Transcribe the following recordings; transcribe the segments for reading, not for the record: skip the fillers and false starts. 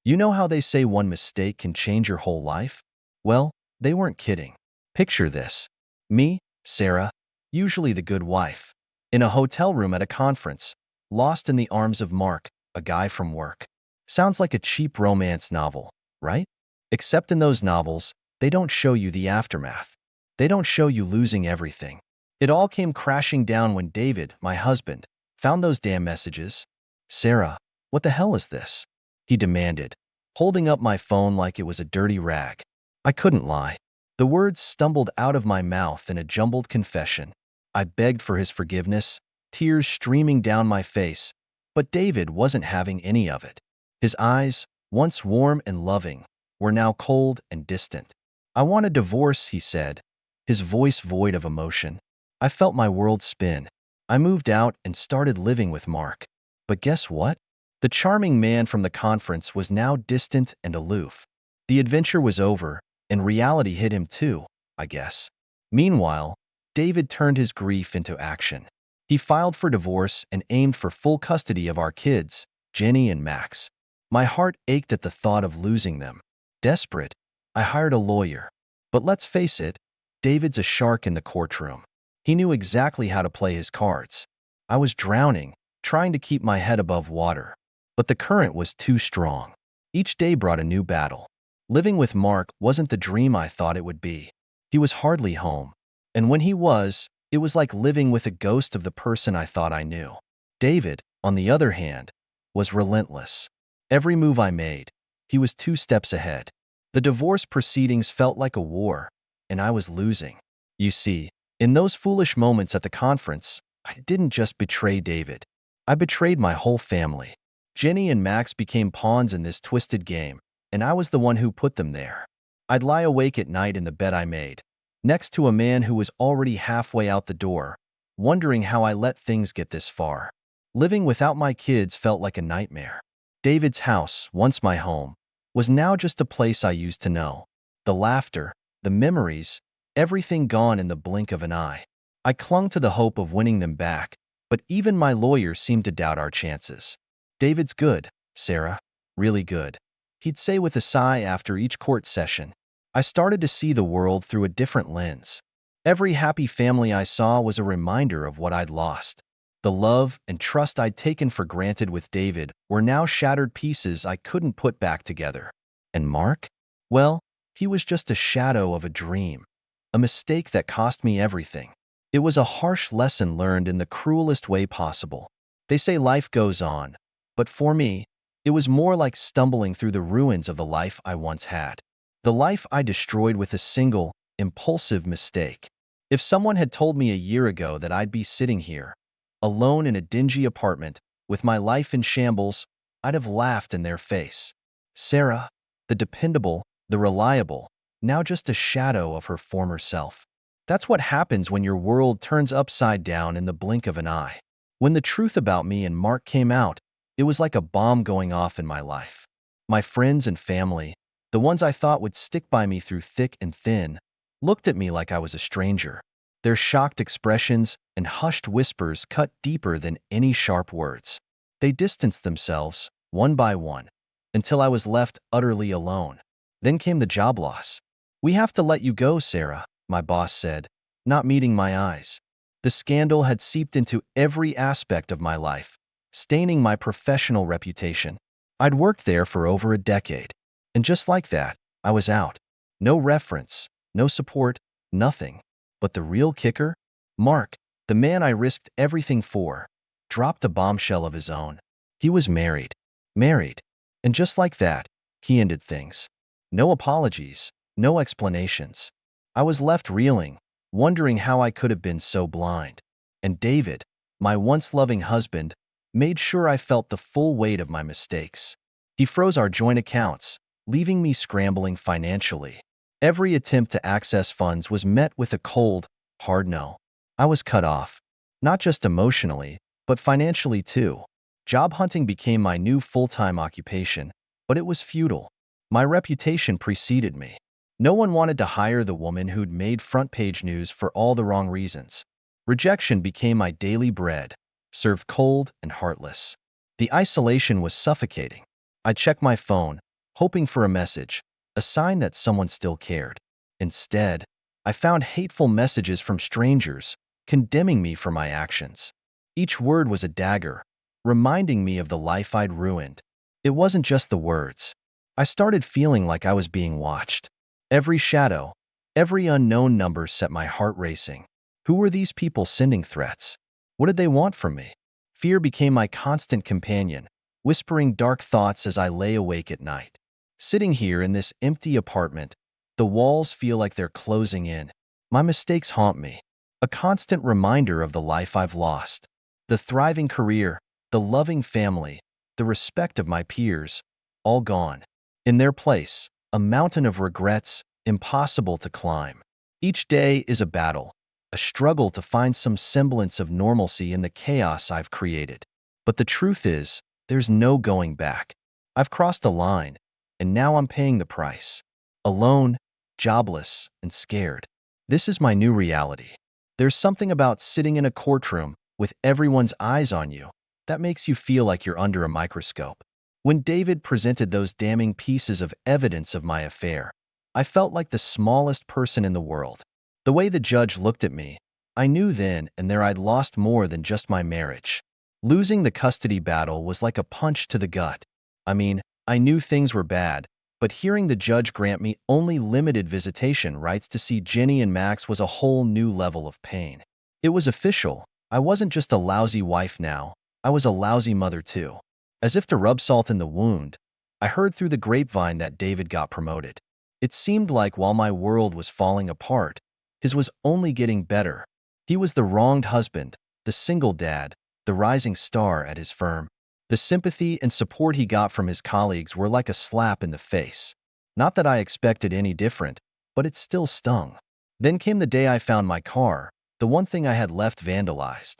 You know how they say one mistake can change your whole life? Well, they weren't kidding. Picture this. Me, Sarah, usually the good wife, in a hotel room at a conference, lost in the arms of Mark, a guy from work. Sounds like a cheap romance novel, right? Except in those novels, they don't show you the aftermath. They don't show you losing everything. It all came crashing down when David, my husband, found those damn messages. Sarah, what the hell is this? He demanded, holding up my phone like it was a dirty rag. I couldn't lie. The words stumbled out of my mouth in a jumbled confession. I begged for his forgiveness, tears streaming down my face, but David wasn't having any of it. His eyes, once warm and loving, were now cold and distant. I want a divorce, he said, his voice void of emotion. I felt my world spin. I moved out and started living with Mark. But guess what? The charming man from the conference was now distant and aloof. The adventure was over, and reality hit him too, I guess. Meanwhile, David turned his grief into action. He filed for divorce and aimed for full custody of our kids, Jenny and Max. My heart ached at the thought of losing them. Desperate, I hired a lawyer. But let's face it, David's a shark in the courtroom. He knew exactly how to play his cards. I was drowning, trying to keep my head above water. But the current was too strong. Each day brought a new battle. Living with Mark wasn't the dream I thought it would be. He was hardly home. And when he was, it was like living with a ghost of the person I thought I knew. David, on the other hand, was relentless. Every move I made, he was 2 steps ahead. The divorce proceedings felt like a war, and I was losing. You see, in those foolish moments at the conference, I didn't just betray David. I betrayed my whole family. Jenny and Max became pawns in this twisted game, and I was the one who put them there. I'd lie awake at night in the bed I made, next to a man who was already halfway out the door, wondering how I let things get this far. Living without my kids felt like a nightmare. David's house, once my home, was now just a place I used to know. The laughter, the memories, everything gone in the blink of an eye. I clung to the hope of winning them back, but even my lawyer seemed to doubt our chances. David's good, Sarah, really good, he'd say with a sigh after each court session. I started to see the world through a different lens. Every happy family I saw was a reminder of what I'd lost. The love and trust I'd taken for granted with David were now shattered pieces I couldn't put back together. And Mark? Well, he was just a shadow of a dream, a mistake that cost me everything. It was a harsh lesson learned in the cruelest way possible. They say life goes on, but for me, it was more like stumbling through the ruins of the life I once had. The life I destroyed with a single, impulsive mistake. If someone had told me a year ago that I'd be sitting here, alone in a dingy apartment, with my life in shambles, I'd have laughed in their face. Sarah, the dependable, the reliable, now just a shadow of her former self. That's what happens when your world turns upside down in the blink of an eye. When the truth about me and Mark came out, it was like a bomb going off in my life. My friends and family, the ones I thought would stick by me through thick and thin, looked at me like I was a stranger. Their shocked expressions and hushed whispers cut deeper than any sharp words. They distanced themselves, one by one, until I was left utterly alone. Then came the job loss. "We have to let you go, Sarah," my boss said, not meeting my eyes. The scandal had seeped into every aspect of my life, staining my professional reputation. I'd worked there for over a decade, and just like that, I was out. No reference, no support, nothing. But the real kicker? Mark, the man I risked everything for, dropped a bombshell of his own. He was married. Married. And just like that, he ended things. No apologies, no explanations. I was left reeling, wondering how I could have been so blind. And David, my once loving husband, made sure I felt the full weight of my mistakes. He froze our joint accounts, leaving me scrambling financially. Every attempt to access funds was met with a cold, hard no. I was cut off, not just emotionally, but financially too. Job hunting became my new full-time occupation, but it was futile. My reputation preceded me. No one wanted to hire the woman who'd made front-page news for all the wrong reasons. Rejection became my daily bread, served cold and heartless. The isolation was suffocating. I'd check my phone, hoping for a message, a sign that someone still cared. Instead, I found hateful messages from strangers, condemning me for my actions. Each word was a dagger, reminding me of the life I'd ruined. It wasn't just the words. I started feeling like I was being watched. Every shadow, every unknown number set my heart racing. Who were these people sending threats? What did they want from me? Fear became my constant companion, whispering dark thoughts as I lay awake at night. Sitting here in this empty apartment, the walls feel like they're closing in. My mistakes haunt me, a constant reminder of the life I've lost. The thriving career, the loving family, the respect of my peers, all gone. In their place, a mountain of regrets, impossible to climb. Each day is a battle, a struggle to find some semblance of normalcy in the chaos I've created. But the truth is, there's no going back. I've crossed a line, and now I'm paying the price. Alone, jobless, and scared. This is my new reality. There's something about sitting in a courtroom with everyone's eyes on you that makes you feel like you're under a microscope. When David presented those damning pieces of evidence of my affair, I felt like the smallest person in the world. The way the judge looked at me, I knew then and there I'd lost more than just my marriage. Losing the custody battle was like a punch to the gut. I knew things were bad, but hearing the judge grant me only limited visitation rights to see Jenny and Max was a whole new level of pain. It was official. I wasn't just a lousy wife now, I was a lousy mother too. As if to rub salt in the wound, I heard through the grapevine that David got promoted. It seemed like while my world was falling apart, his was only getting better. He was the wronged husband, the single dad, the rising star at his firm. The sympathy and support he got from his colleagues were like a slap in the face. Not that I expected any different, but it still stung. Then came the day I found my car, the one thing I had left vandalized.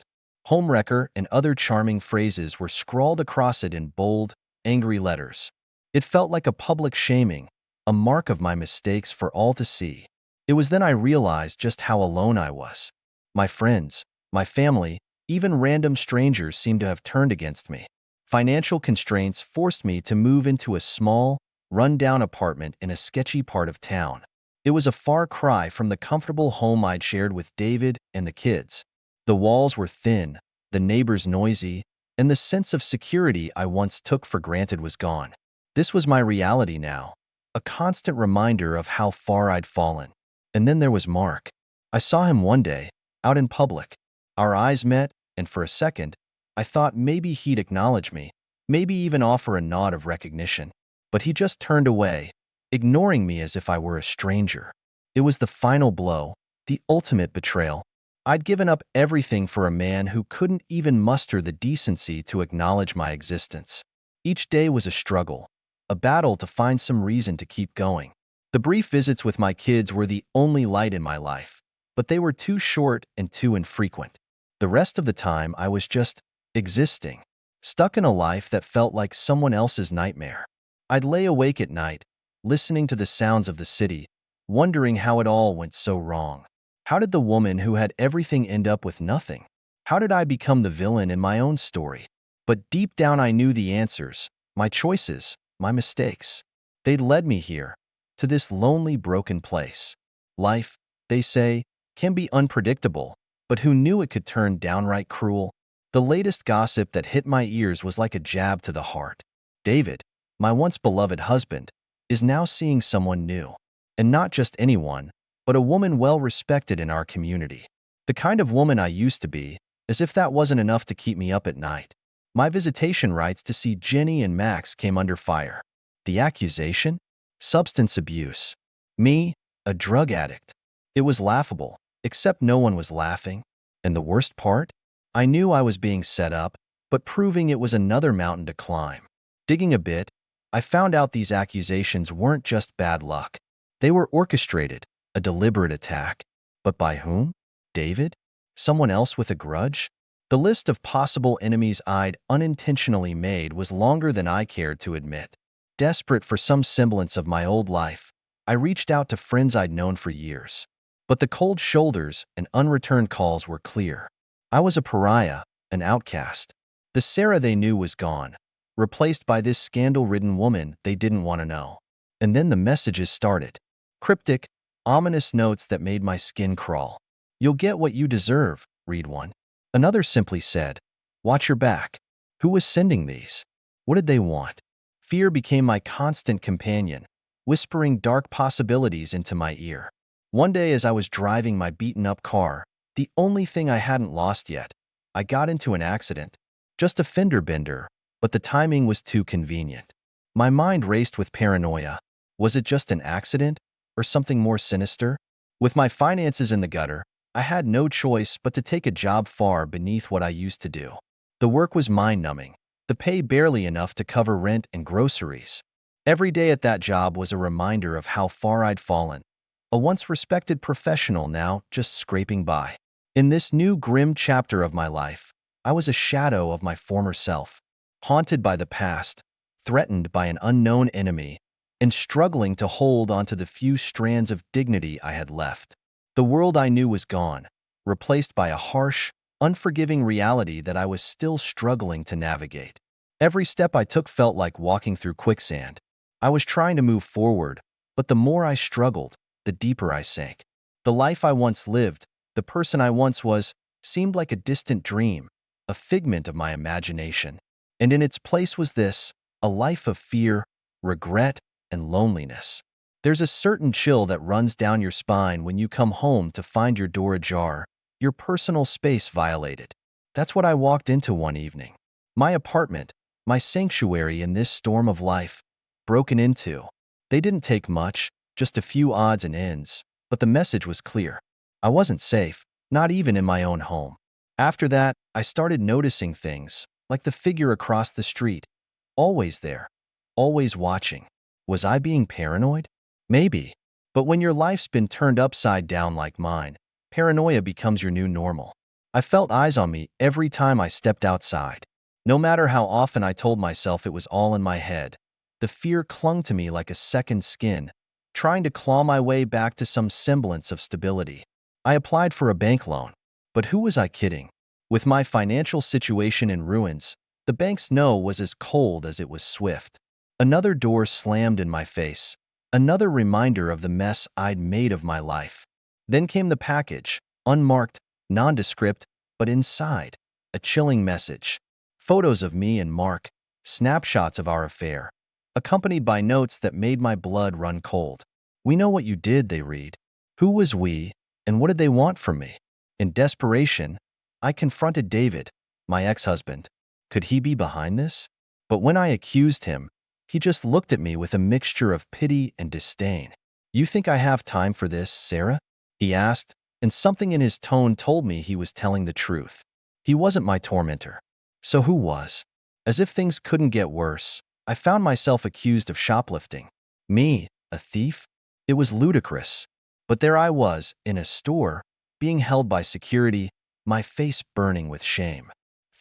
Homewrecker and other charming phrases were scrawled across it in bold, angry letters. It felt like a public shaming, a mark of my mistakes for all to see. It was then I realized just how alone I was. My friends, my family, even random strangers seemed to have turned against me. Financial constraints forced me to move into a small, run-down apartment in a sketchy part of town. It was a far cry from the comfortable home I'd shared with David and the kids. The walls were thin, the neighbors noisy, and the sense of security I once took for granted was gone. This was my reality now, a constant reminder of how far I'd fallen. And then there was Mark. I saw him one day, out in public. Our eyes met, and for a second, I thought maybe he'd acknowledge me, maybe even offer a nod of recognition. But he just turned away, ignoring me as if I were a stranger. It was the final blow, the ultimate betrayal. I'd given up everything for a man who couldn't even muster the decency to acknowledge my existence. Each day was a struggle, a battle to find some reason to keep going. The brief visits with my kids were the only light in my life, but they were too short and too infrequent. The rest of the time I was just existing, stuck in a life that felt like someone else's nightmare. I'd lay awake at night, listening to the sounds of the city, wondering how it all went so wrong. How did the woman who had everything end up with nothing? How did I become the villain in my own story? But deep down I knew the answers, my choices, my mistakes. They'd led me here, to this lonely, broken place. Life, they say, can be unpredictable, but who knew it could turn downright cruel? The latest gossip that hit my ears was like a jab to the heart. David, my once beloved husband, is now seeing someone new. And not just anyone, but a woman well respected in our community. The kind of woman I used to be, as if that wasn't enough to keep me up at night. My visitation rights to see Jenny and Max came under fire. The accusation? Substance abuse. Me, a drug addict. It was laughable, except no one was laughing. And the worst part? I knew I was being set up, but proving it was another mountain to climb. Digging a bit, I found out these accusations weren't just bad luck. They were orchestrated, a deliberate attack. But by whom? David? Someone else with a grudge? The list of possible enemies I'd unintentionally made was longer than I cared to admit. Desperate for some semblance of my old life, I reached out to friends I'd known for years. But the cold shoulders and unreturned calls were clear. I was a pariah, an outcast. The Sarah they knew was gone, replaced by this scandal-ridden woman they didn't want to know. And then the messages started. Cryptic, ominous notes that made my skin crawl. "You'll get what you deserve," read one. Another simply said, "Watch your back." Who was sending these? What did they want? Fear became my constant companion, whispering dark possibilities into my ear. One day as I was driving my beaten-up car, the only thing I hadn't lost yet, I got into an accident. Just a fender bender, but the timing was too convenient. My mind raced with paranoia. Was it just an accident, or something more sinister? With my finances in the gutter, I had no choice but to take a job far beneath what I used to do. The work was mind-numbing, the pay barely enough to cover rent and groceries. Every day at that job was a reminder of how far I'd fallen. A once respected professional now just scraping by. In this new grim chapter of my life, I was a shadow of my former self, haunted by the past, threatened by an unknown enemy, and struggling to hold onto the few strands of dignity I had left. The world I knew was gone, replaced by a harsh, unforgiving reality that I was still struggling to navigate. Every step I took felt like walking through quicksand. I was trying to move forward, but the more I struggled, the deeper I sank. The life I once lived, the person I once was, seemed like a distant dream, a figment of my imagination. And in its place was this, a life of fear, regret, and loneliness. There's a certain chill that runs down your spine when you come home to find your door ajar, your personal space violated. That's what I walked into one evening. My apartment, my sanctuary in this storm of life, broken into. They didn't take much, just a few odds and ends, but the message was clear. I wasn't safe, not even in my own home. After that, I started noticing things, like the figure across the street, always there, always watching. Was I being paranoid? Maybe. But when your life's been turned upside down like mine, paranoia becomes your new normal. I felt eyes on me every time I stepped outside. No matter how often I told myself it was all in my head, the fear clung to me like a second skin, trying to claw my way back to some semblance of stability. I applied for a bank loan. But who was I kidding? With my financial situation in ruins, the bank's no was as cold as it was swift. Another door slammed in my face, another reminder of the mess I'd made of my life. Then came the package, unmarked, nondescript, but inside, a chilling message. Photos of me and Mark, snapshots of our affair, accompanied by notes that made my blood run cold. "We know what you did," they read. Who was we, and what did they want from me? In desperation, I confronted David, my ex-husband. Could he be behind this? But when I accused him, he just looked at me with a mixture of pity and disdain. "You think I have time for this, Sarah?" he asked, and something in his tone told me he was telling the truth. He wasn't my tormentor. So who was? As if things couldn't get worse, I found myself accused of shoplifting. Me, a thief? It was ludicrous. But there I was, in a store, being held by security, my face burning with shame.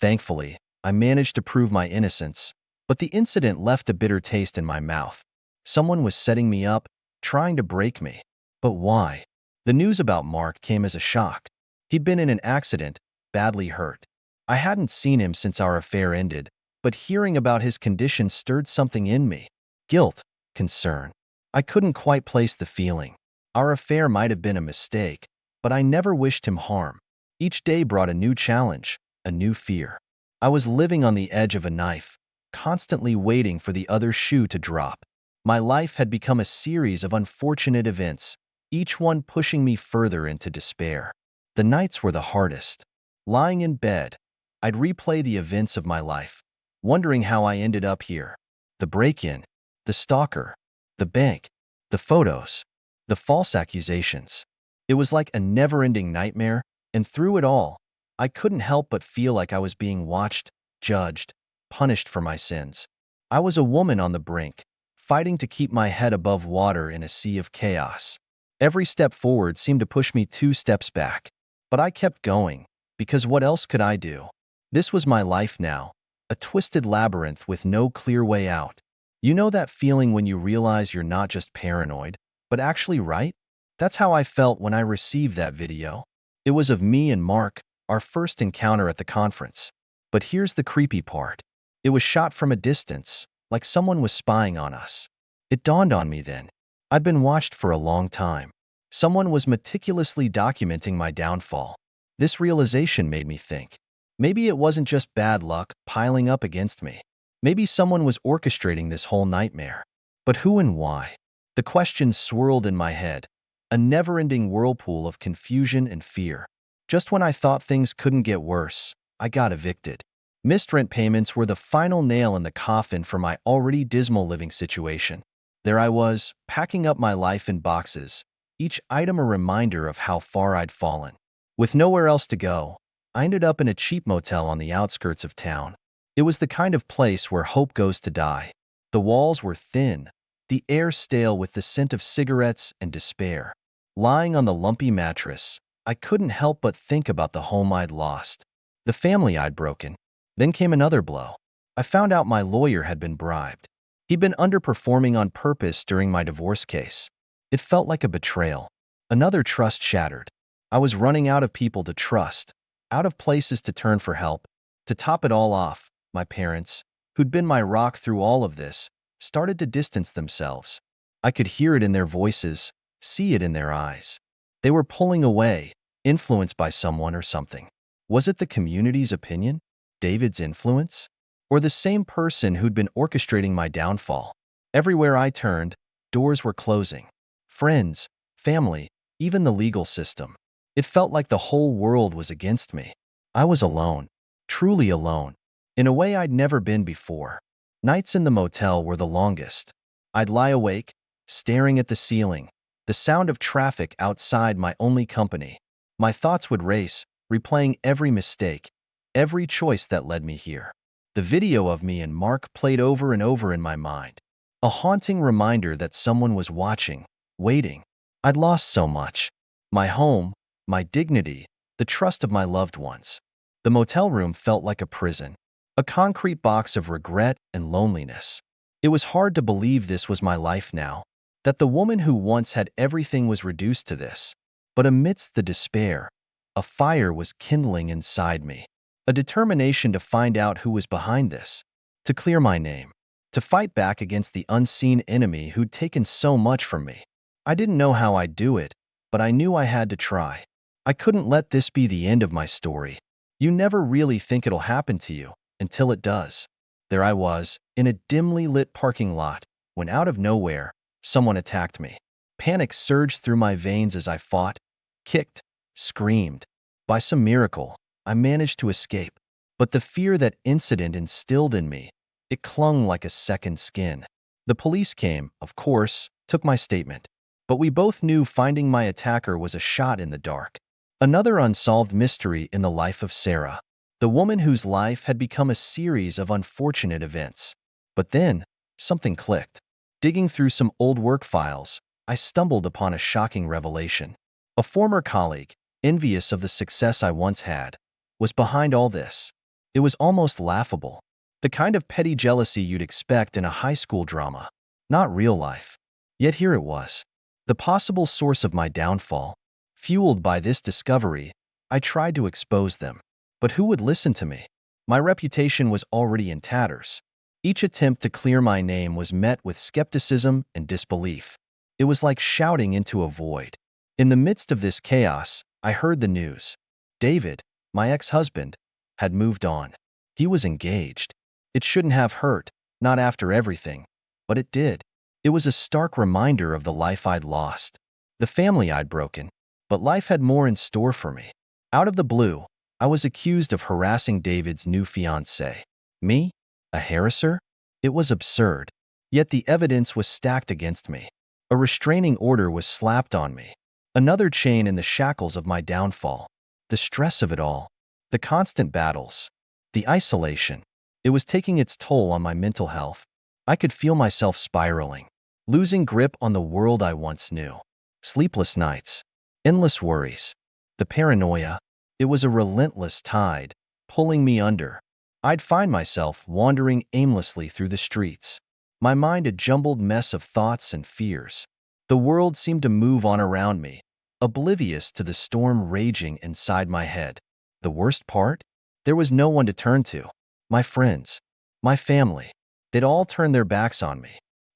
Thankfully, I managed to prove my innocence, but the incident left a bitter taste in my mouth. Someone was setting me up, trying to break me. But why? The news about Mark came as a shock. He'd been in an accident, badly hurt. I hadn't seen him since our affair ended, but hearing about his condition stirred something in me. Guilt, concern. I couldn't quite place the feeling. Our affair might have been a mistake, but I never wished him harm. Each day brought a new challenge, a new fear. I was living on the edge of a knife, constantly waiting for the other shoe to drop. My life had become a series of unfortunate events, each one pushing me further into despair. The nights were the hardest. Lying in bed, I'd replay the events of my life, wondering how I ended up here. The break-in, the stalker, the bank, the photos, the false accusations. It was like a never-ending nightmare, and through it all, I couldn't help but feel like I was being watched, judged, punished for my sins. I was a woman on the brink, fighting to keep my head above water in a sea of chaos. Every step forward seemed to push me 2 steps back. But I kept going, because what else could I do? This was my life now, a twisted labyrinth with no clear way out. You know that feeling when you realize you're not just paranoid, but actually right? That's how I felt when I received that video. It was of me and Mark, our first encounter at the conference. But here's the creepy part. It was shot from a distance, like someone was spying on us. It dawned on me then. I'd been watched for a long time. Someone was meticulously documenting my downfall. This realization made me think. Maybe it wasn't just bad luck piling up against me. Maybe someone was orchestrating this whole nightmare. But who and why? The questions swirled in my head, a never-ending whirlpool of confusion and fear. Just when I thought things couldn't get worse, I got evicted. Missed rent payments were the final nail in the coffin for my already dismal living situation. There I was, packing up my life in boxes, each item a reminder of how far I'd fallen. With nowhere else to go, I ended up in a cheap motel on the outskirts of town. It was the kind of place where hope goes to die. The walls were thin, the air stale with the scent of cigarettes and despair. Lying on the lumpy mattress, I couldn't help but think about the home I'd lost, the family I'd broken. Then came another blow. I found out my lawyer had been bribed. He'd been underperforming on purpose during my divorce case. It felt like a betrayal. Another trust shattered. I was running out of people to trust, out of places to turn for help. To top it all off, my parents, who'd been my rock through all of this, started to distance themselves. I could hear it in their voices, see it in their eyes. They were pulling away, influenced by someone or something. Was it the community's opinion? David's influence? Or the same person who'd been orchestrating my downfall? Everywhere I turned, doors were closing. Friends, family, even the legal system. It felt like the whole world was against me. I was alone, truly alone, in a way I'd never been before. Nights in the motel were the longest. I'd lie awake, staring at the ceiling, the sound of traffic outside my only company. My thoughts would race, replaying every mistake, every choice that led me here. The video of me and Mark played over and over in my mind. A haunting reminder that someone was watching, waiting. I'd lost so much. My home, my dignity, the trust of my loved ones. The motel room felt like a prison, a concrete box of regret and loneliness. It was hard to believe this was my life now, that the woman who once had everything was reduced to this. But amidst the despair, a fire was kindling inside me. A determination to find out who was behind this, to clear my name, to fight back against the unseen enemy who'd taken so much from me. I didn't know how I'd do it, but I knew I had to try. I couldn't let this be the end of my story. You never really think it'll happen to you, until it does. There I was, in a dimly lit parking lot, when out of nowhere, someone attacked me. Panic surged through my veins as I fought, kicked, screamed. By some miracle, I managed to escape, but the fear that incident instilled in me, it clung like a second skin. The police came, of course, took my statement, but we both knew finding my attacker was a shot in the dark. Another unsolved mystery in the life of Sarah, the woman whose life had become a series of unfortunate events. But then, something clicked. Digging through some old work files, I stumbled upon a shocking revelation. A former colleague, envious of the success I once had, was behind all this. It was almost laughable. The kind of petty jealousy you'd expect in a high school drama, not real life. Yet here it was, the possible source of my downfall. Fueled by this discovery, I tried to expose them. But who would listen to me? My reputation was already in tatters. Each attempt to clear my name was met with skepticism and disbelief. It was like shouting into a void. In the midst of this chaos, I heard the news. David, my ex-husband, had moved on. He was engaged. It shouldn't have hurt, not after everything, but it did. It was a stark reminder of the life I'd lost, the family I'd broken, but life had more in store for me. Out of the blue, I was accused of harassing David's new fiancée. Me? A harasser? It was absurd. Yet the evidence was stacked against me. A restraining order was slapped on me. Another chain in the shackles of my downfall. The stress of it all. The constant battles. The isolation. It was taking its toll on my mental health. I could feel myself spiraling, losing grip on the world I once knew. Sleepless nights. Endless worries. The paranoia. It was a relentless tide, pulling me under. I'd find myself wandering aimlessly through the streets, my mind a jumbled mess of thoughts and fears. The world seemed to move on around me, oblivious to the storm raging inside my head. The worst part? There was no one to turn to. My friends, My family. They'd all turned their backs on me.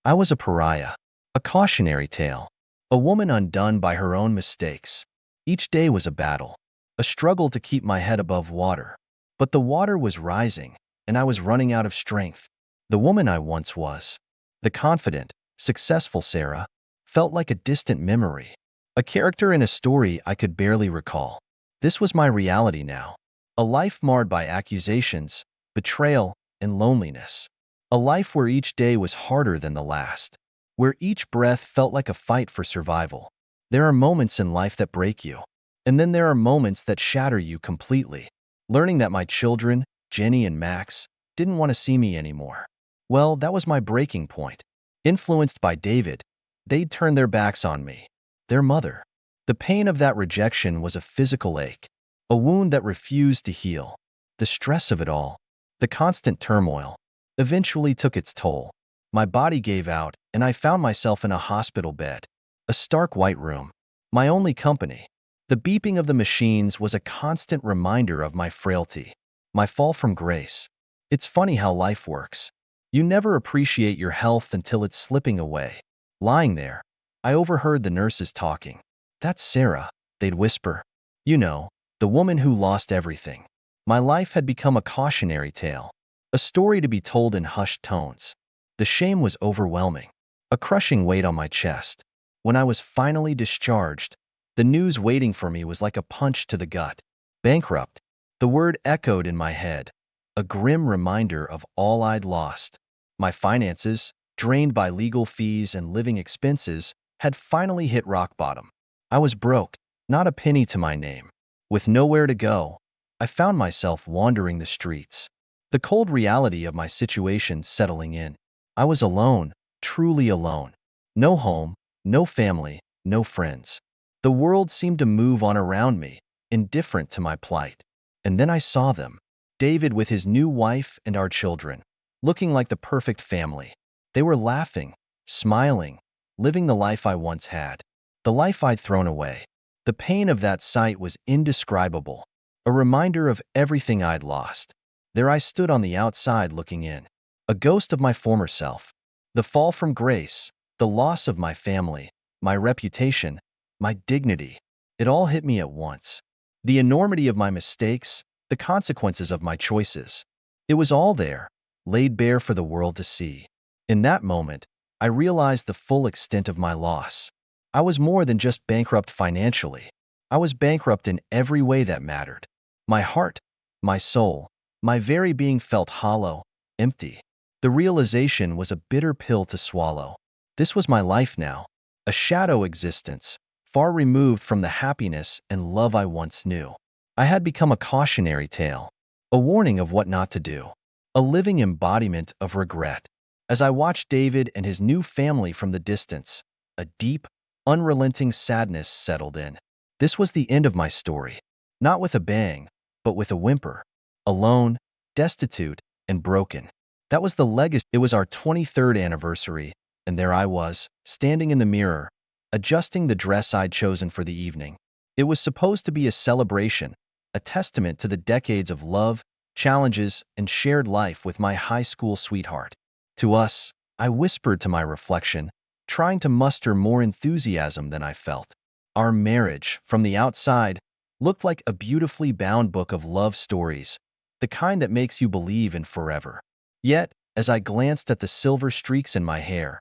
I was a pariah, a cautionary tale, a woman undone by her own mistakes. Each day was a battle, a struggle to keep my head above water. But the water was rising, and I was running out of strength. The woman I once was, the confident, successful Sarah, felt like a distant memory, a character in a story I could barely recall. This was my reality now, a life marred by accusations, betrayal, and loneliness. A life where each day was harder than the last, where each breath felt like a fight for survival. There are moments in life that break you, and then there are moments that shatter you completely. Learning that my children, Jenny and Max, didn't want to see me anymore. Well, that was my breaking point. Influenced by David, they'd turn their backs on me, their mother. The pain of that rejection was a physical ache, a wound that refused to heal. The stress of it all, the constant turmoil, eventually took its toll. My body gave out, and I found myself in a hospital bed, a stark white room. My only company. The beeping of the machines was a constant reminder of my frailty, my fall from grace. It's funny how life works. You never appreciate your health until it's slipping away. Lying there, I overheard the nurses talking. "That's Sarah," they'd whisper. "You know, the woman who lost everything." My life had become a cautionary tale, a story to be told in hushed tones. The shame was overwhelming, a crushing weight on my chest. When I was finally discharged, the news waiting for me was like a punch to the gut. Bankrupt. The word echoed in my head, a grim reminder of all I'd lost. My finances, drained by legal fees and living expenses, had finally hit rock bottom. I was broke, not a penny to my name. With nowhere to go, I found myself wandering the streets. The cold reality of my situation settling in. I was alone, truly alone. No home, no family, no friends. The world seemed to move on around me, indifferent to my plight. And then I saw them. David with his new wife and our children, looking like the perfect family. They were laughing, smiling, living the life I once had, the life I'd thrown away. The pain of that sight was indescribable, a reminder of everything I'd lost. There I stood on the outside looking in, a ghost of my former self. The fall from grace, the loss of my family, my reputation, my dignity. It all hit me at once. The enormity of my mistakes, the consequences of my choices. It was all there, laid bare for the world to see. In that moment, I realized the full extent of my loss. I was more than just bankrupt financially. I was bankrupt in every way that mattered. My heart, my soul, my very being felt hollow, empty. The realization was a bitter pill to swallow. This was my life now, a shadow existence, far removed from the happiness and love I once knew. I had become a cautionary tale, a warning of what not to do, a living embodiment of regret. As I watched David and his new family from the distance, a deep, unrelenting sadness settled in. This was the end of my story, not with a bang, but with a whimper. Alone, destitute, and broken. That was the legacy. It was our 23rd anniversary, and there I was, standing in the mirror, adjusting the dress I'd chosen for the evening. It was supposed to be a celebration, a testament to the decades of love, challenges, and shared life with my high school sweetheart. To us, I whispered to my reflection, trying to muster more enthusiasm than I felt. Our marriage, from the outside, looked like a beautifully bound book of love stories, the kind that makes you believe in forever. Yet, as I glanced at the silver streaks in my hair,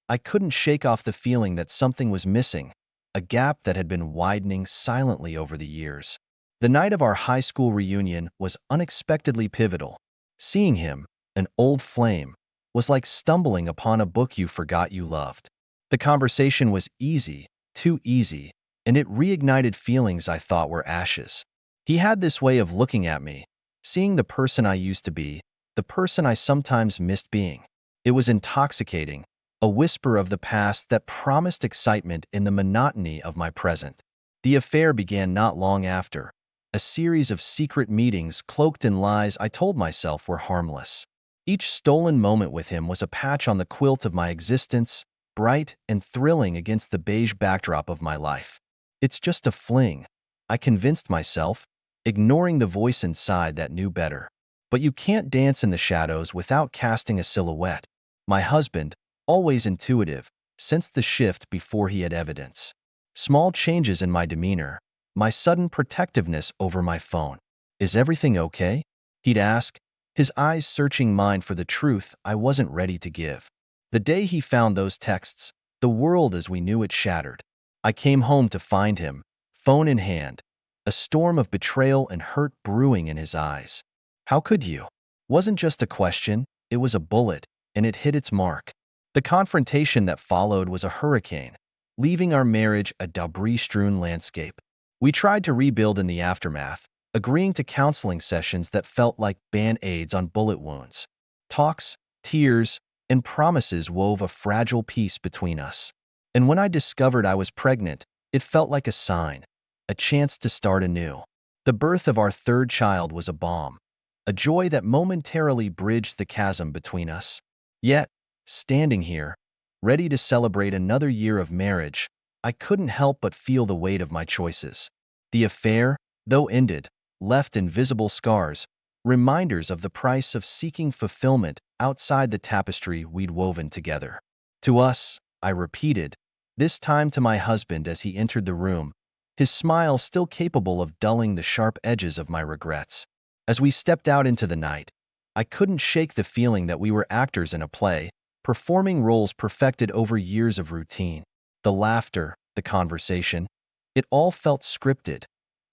I couldn't shake off the feeling that something was missing, a gap that had been widening silently over the years. The night of our high school reunion was unexpectedly pivotal. Seeing him, an old flame, was like stumbling upon a book you forgot you loved. The conversation was easy, too easy, and it reignited feelings I thought were ashes. He had this way of looking at me, seeing the person I used to be, the person I sometimes missed being. It was intoxicating, a whisper of the past that promised excitement in the monotony of my present. The affair began not long after, a series of secret meetings cloaked in lies I told myself were harmless. Each stolen moment with him was a patch on the quilt of my existence, bright and thrilling against the beige backdrop of my life. It's just a fling, I convinced myself, ignoring the voice inside that knew better. But you can't dance in the shadows without casting a silhouette. My husband, always intuitive, sensed the shift before he had evidence. Small changes in my demeanor, my sudden protectiveness over my phone. Is everything okay? He'd ask, his eyes searching mine for the truth I wasn't ready to give. The day he found those texts, the world as we knew it shattered. I came home to find him, phone in hand, a storm of betrayal and hurt brewing in his eyes. How could you? Wasn't just a question, it was a bullet, and it hit its mark. The confrontation that followed was a hurricane, leaving our marriage a debris-strewn landscape. We tried to rebuild in the aftermath, agreeing to counseling sessions that felt like band-aids on bullet wounds. Talks, tears, and promises wove a fragile peace between us. And when I discovered I was pregnant, it felt like a sign, a chance to start anew. The birth of our third child was a balm, a joy that momentarily bridged the chasm between us. Yet, standing here, ready to celebrate another year of marriage, I couldn't help but feel the weight of my choices. The affair, though ended, left invisible scars, reminders of the price of seeking fulfillment outside the tapestry we'd woven together. To us, I repeated, this time to my husband as he entered the room, his smile still capable of dulling the sharp edges of my regrets. As we stepped out into the night, I couldn't shake the feeling that we were actors in a play, performing roles perfected over years of routine. The laughter, the conversation, it all felt scripted,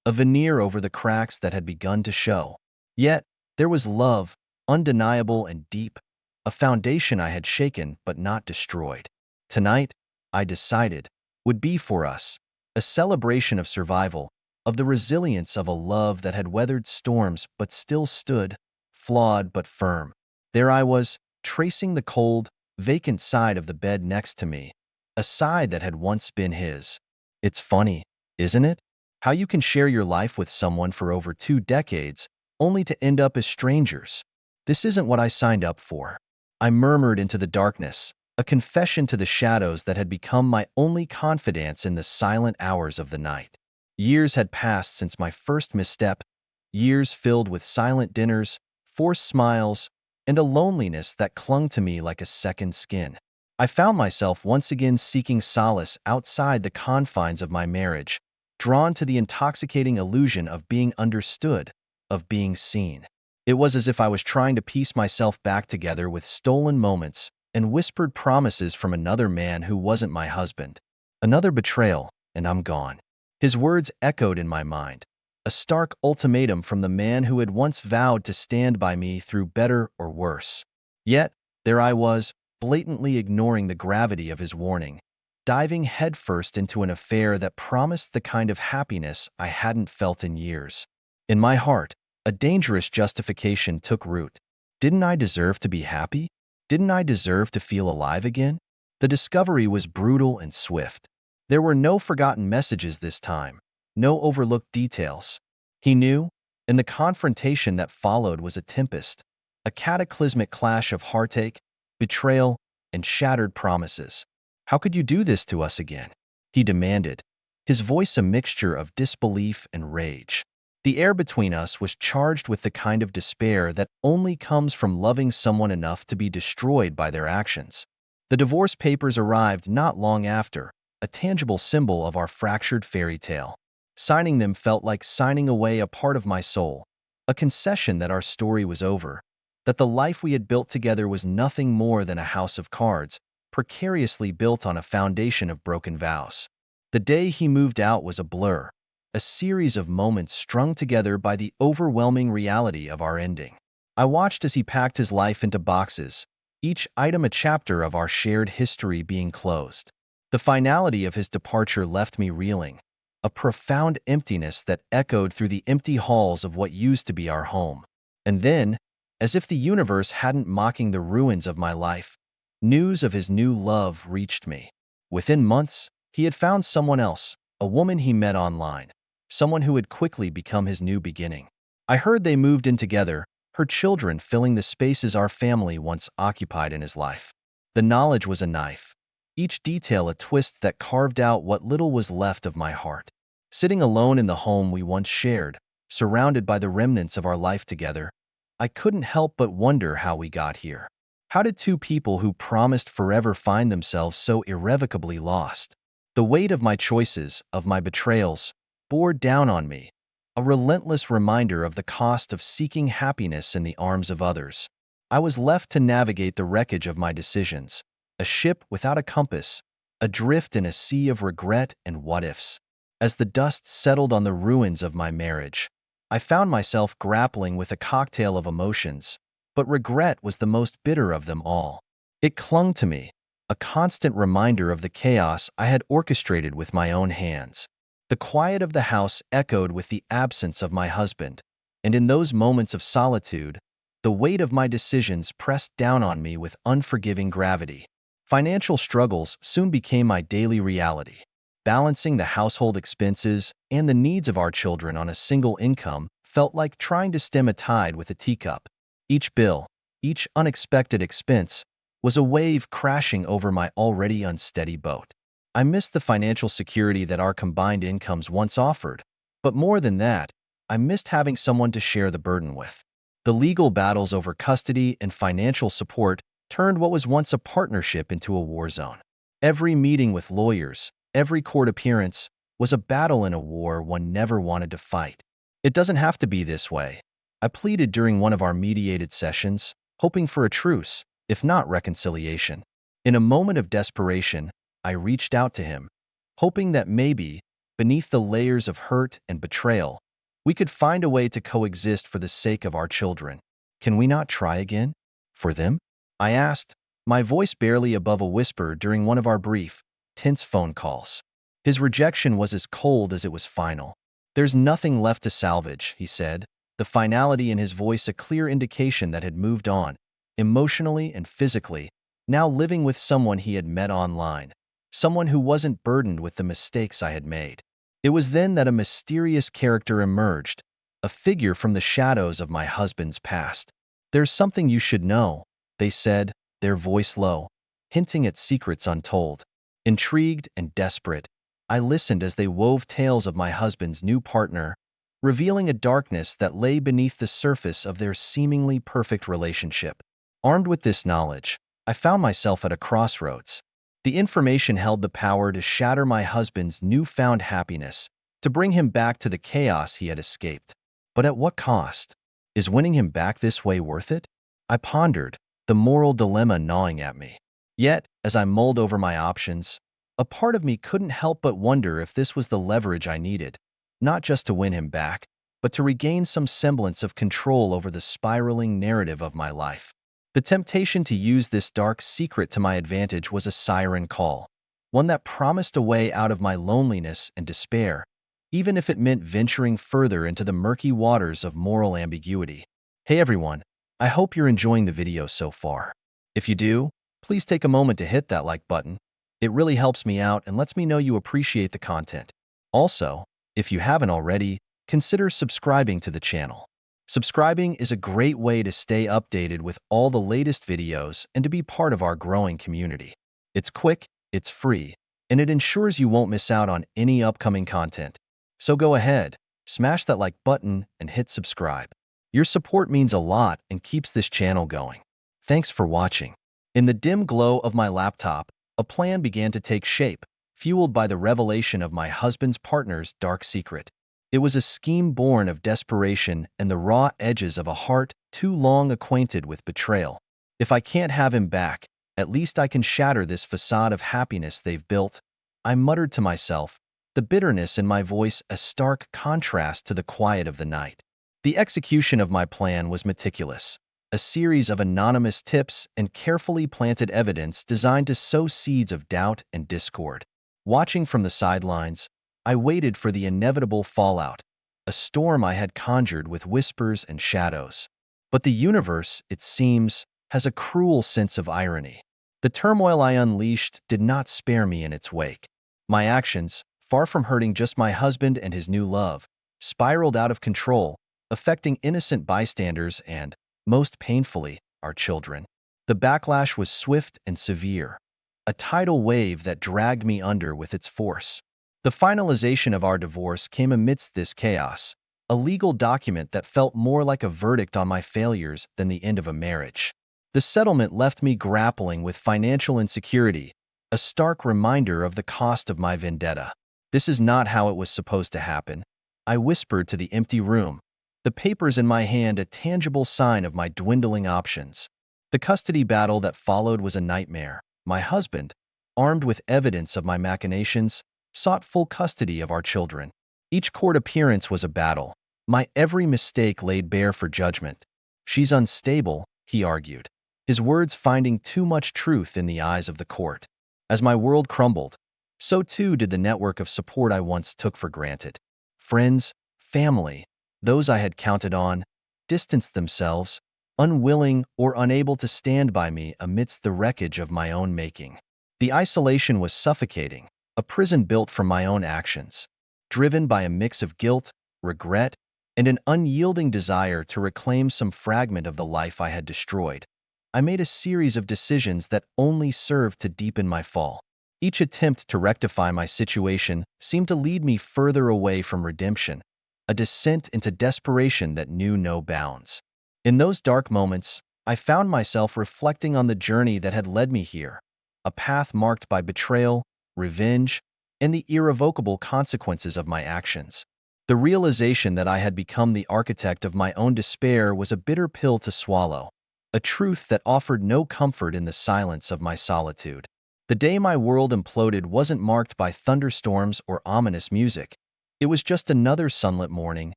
a veneer over the cracks that had begun to show. Yet, there was love, undeniable and deep, a foundation I had shaken but not destroyed. Tonight, I decided, would be for us, a celebration of survival, of the resilience of a love that had weathered storms but still stood, flawed but firm. There I was, tracing the cold, vacant side of the bed next to me, a side that had once been his. It's funny, isn't it? How you can share your life with someone for over 2 decades, only to end up as strangers. This isn't what I signed up for. I murmured into the darkness, a confession to the shadows that had become my only confidence in the silent hours of the night. Years had passed since my first misstep, years filled with silent dinners, forced smiles, and a loneliness that clung to me like a second skin. I found myself once again seeking solace outside the confines of my marriage, drawn to the intoxicating illusion of being understood, of being seen. It was as if I was trying to piece myself back together with stolen moments and whispered promises from another man who wasn't my husband. Another betrayal, and I'm gone. His words echoed in my mind, a stark ultimatum from the man who had once vowed to stand by me through better or worse. Yet, there I was, blatantly ignoring the gravity of his warning, diving headfirst into an affair that promised the kind of happiness I hadn't felt in years. In my heart, a dangerous justification took root. Didn't I deserve to be happy? Didn't I deserve to feel alive again? The discovery was brutal and swift. There were no forgotten messages this time, no overlooked details. He knew, and the confrontation that followed was a tempest, a cataclysmic clash of heartache, betrayal, and shattered promises. How could you do this to us again? He demanded, his voice a mixture of disbelief and rage. The air between us was charged with the kind of despair that only comes from loving someone enough to be destroyed by their actions. The divorce papers arrived not long after, a tangible symbol of our fractured fairy tale. Signing them felt like signing away a part of my soul, a concession that our story was over, that the life we had built together was nothing more than a house of cards, precariously built on a foundation of broken vows. The day he moved out was a blur, a series of moments strung together by the overwhelming reality of our ending. I watched as he packed his life into boxes, each item a chapter of our shared history being closed. The finality of his departure left me reeling, a profound emptiness that echoed through the empty halls of what used to be our home. And then, as if the universe hadn't mocking the ruins of my life, news of his new love reached me. Within months, he had found someone else, a woman he met online, someone who had quickly become his new beginning. I heard they moved in together, her children filling the spaces our family once occupied in his life. The knowledge was a knife, each detail a twist that carved out what little was left of my heart. Sitting alone in the home we once shared, surrounded by the remnants of our life together, I couldn't help but wonder how we got here. How did two people who promised forever find themselves so irrevocably lost? The weight of my choices, of my betrayals, bore down on me, a relentless reminder of the cost of seeking happiness in the arms of others. I was left to navigate the wreckage of my decisions, a ship without a compass, adrift in a sea of regret and what-ifs. As the dust settled on the ruins of my marriage, I found myself grappling with a cocktail of emotions, but regret was the most bitter of them all. It clung to me, a constant reminder of the chaos I had orchestrated with my own hands. The quiet of the house echoed with the absence of my husband, and in those moments of solitude, the weight of my decisions pressed down on me with unforgiving gravity. Financial struggles soon became my daily reality. Balancing the household expenses and the needs of our children on a single income felt like trying to stem a tide with a teacup. Each bill, each unexpected expense, was a wave crashing over my already unsteady boat. I missed the financial security that our combined incomes once offered, but more than that, I missed having someone to share the burden with. The legal battles over custody and financial support turned what was once a partnership into a war zone. Every meeting with lawyers, every court appearance, was a battle in a war one never wanted to fight. It doesn't have to be this way, I pleaded during one of our mediated sessions, hoping for a truce, if not reconciliation. In a moment of desperation, I reached out to him, hoping that maybe, beneath the layers of hurt and betrayal, we could find a way to coexist for the sake of our children. Can we not try again? For them? I asked, my voice barely above a whisper during one of our brief, tense phone calls. His rejection was as cold as it was final. There's nothing left to salvage, he said, the finality in his voice a clear indication that had moved on, emotionally and physically, now living with someone he had met online, someone who wasn't burdened with the mistakes I had made. It was then that a mysterious character emerged, a figure from the shadows of my husband's past. There's something you should know, they said, their voice low, hinting at secrets untold. Intrigued and desperate, I listened as they wove tales of my husband's new partner, revealing a darkness that lay beneath the surface of their seemingly perfect relationship. Armed with this knowledge, I found myself at a crossroads. The information held the power to shatter my husband's newfound happiness, to bring him back to the chaos he had escaped. But at what cost? Is winning him back this way worth it? I pondered, the moral dilemma gnawing at me. Yet, as I mulled over my options, a part of me couldn't help but wonder if this was the leverage I needed, not just to win him back, but to regain some semblance of control over the spiraling narrative of my life. The temptation to use this dark secret to my advantage was a siren call, one that promised a way out of my loneliness and despair, even if it meant venturing further into the murky waters of moral ambiguity. Hey everyone, I hope you're enjoying the video so far. If you do, please take a moment to hit that like button. It really helps me out and lets me know you appreciate the content. Also, if you haven't already, consider subscribing to the channel. Subscribing is a great way to stay updated with all the latest videos and to be part of our growing community. It's quick, it's free, and it ensures you won't miss out on any upcoming content. So go ahead, smash that like button and hit subscribe. Your support means a lot and keeps this channel going. Thanks for watching. In the dim glow of my laptop, a plan began to take shape, fueled by the revelation of my husband's partner's dark secret. It was a scheme born of desperation and the raw edges of a heart too long acquainted with betrayal. If I can't have him back, at least I can shatter this facade of happiness they've built, I muttered to myself, the bitterness in my voice a stark contrast to the quiet of the night. The execution of my plan was meticulous, a series of anonymous tips and carefully planted evidence designed to sow seeds of doubt and discord. Watching from the sidelines, I waited for the inevitable fallout, a storm I had conjured with whispers and shadows. But the universe, it seems, has a cruel sense of irony. The turmoil I unleashed did not spare me in its wake. My actions, far from hurting just my husband and his new love, spiraled out of control, affecting innocent bystanders and, most painfully, our children. The backlash was swift and severe, a tidal wave that dragged me under with its force. The finalization of our divorce came amidst this chaos, a legal document that felt more like a verdict on my failures than the end of a marriage. The settlement left me grappling with financial insecurity, a stark reminder of the cost of my vendetta. This is not how it was supposed to happen, I whispered to the empty room, the papers in my hand a tangible sign of my dwindling options. The custody battle that followed was a nightmare. My husband, armed with evidence of my machinations, sought full custody of our children. Each court appearance was a battle, my every mistake laid bare for judgment. She's unstable, he argued, his words finding too much truth in the eyes of the court. As my world crumbled, so too did the network of support I once took for granted. Friends, family, those I had counted on, distanced themselves, unwilling or unable to stand by me amidst the wreckage of my own making. The isolation was suffocating, a prison built from my own actions, driven by a mix of guilt, regret, and an unyielding desire to reclaim some fragment of the life I had destroyed. I made a series of decisions that only served to deepen my fall. Each attempt to rectify my situation seemed to lead me further away from redemption, a descent into desperation that knew no bounds. In those dark moments, I found myself reflecting on the journey that had led me here, a path marked by betrayal, revenge, and the irrevocable consequences of my actions. The realization that I had become the architect of my own despair was a bitter pill to swallow, a truth that offered no comfort in the silence of my solitude. The day my world imploded wasn't marked by thunderstorms or ominous music. It was just another sunlit morning,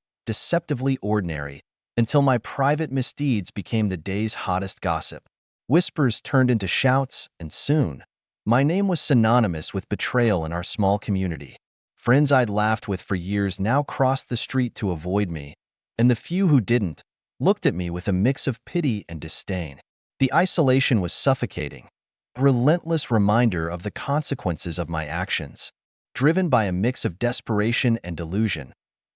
deceptively ordinary, until my private misdeeds became the day's hottest gossip. Whispers turned into shouts, and soon, my name was synonymous with betrayal in our small community. Friends I'd laughed with for years now crossed the street to avoid me, and the few who didn't looked at me with a mix of pity and disdain. The isolation was suffocating, a relentless reminder of the consequences of my actions. Driven by a mix of desperation and delusion,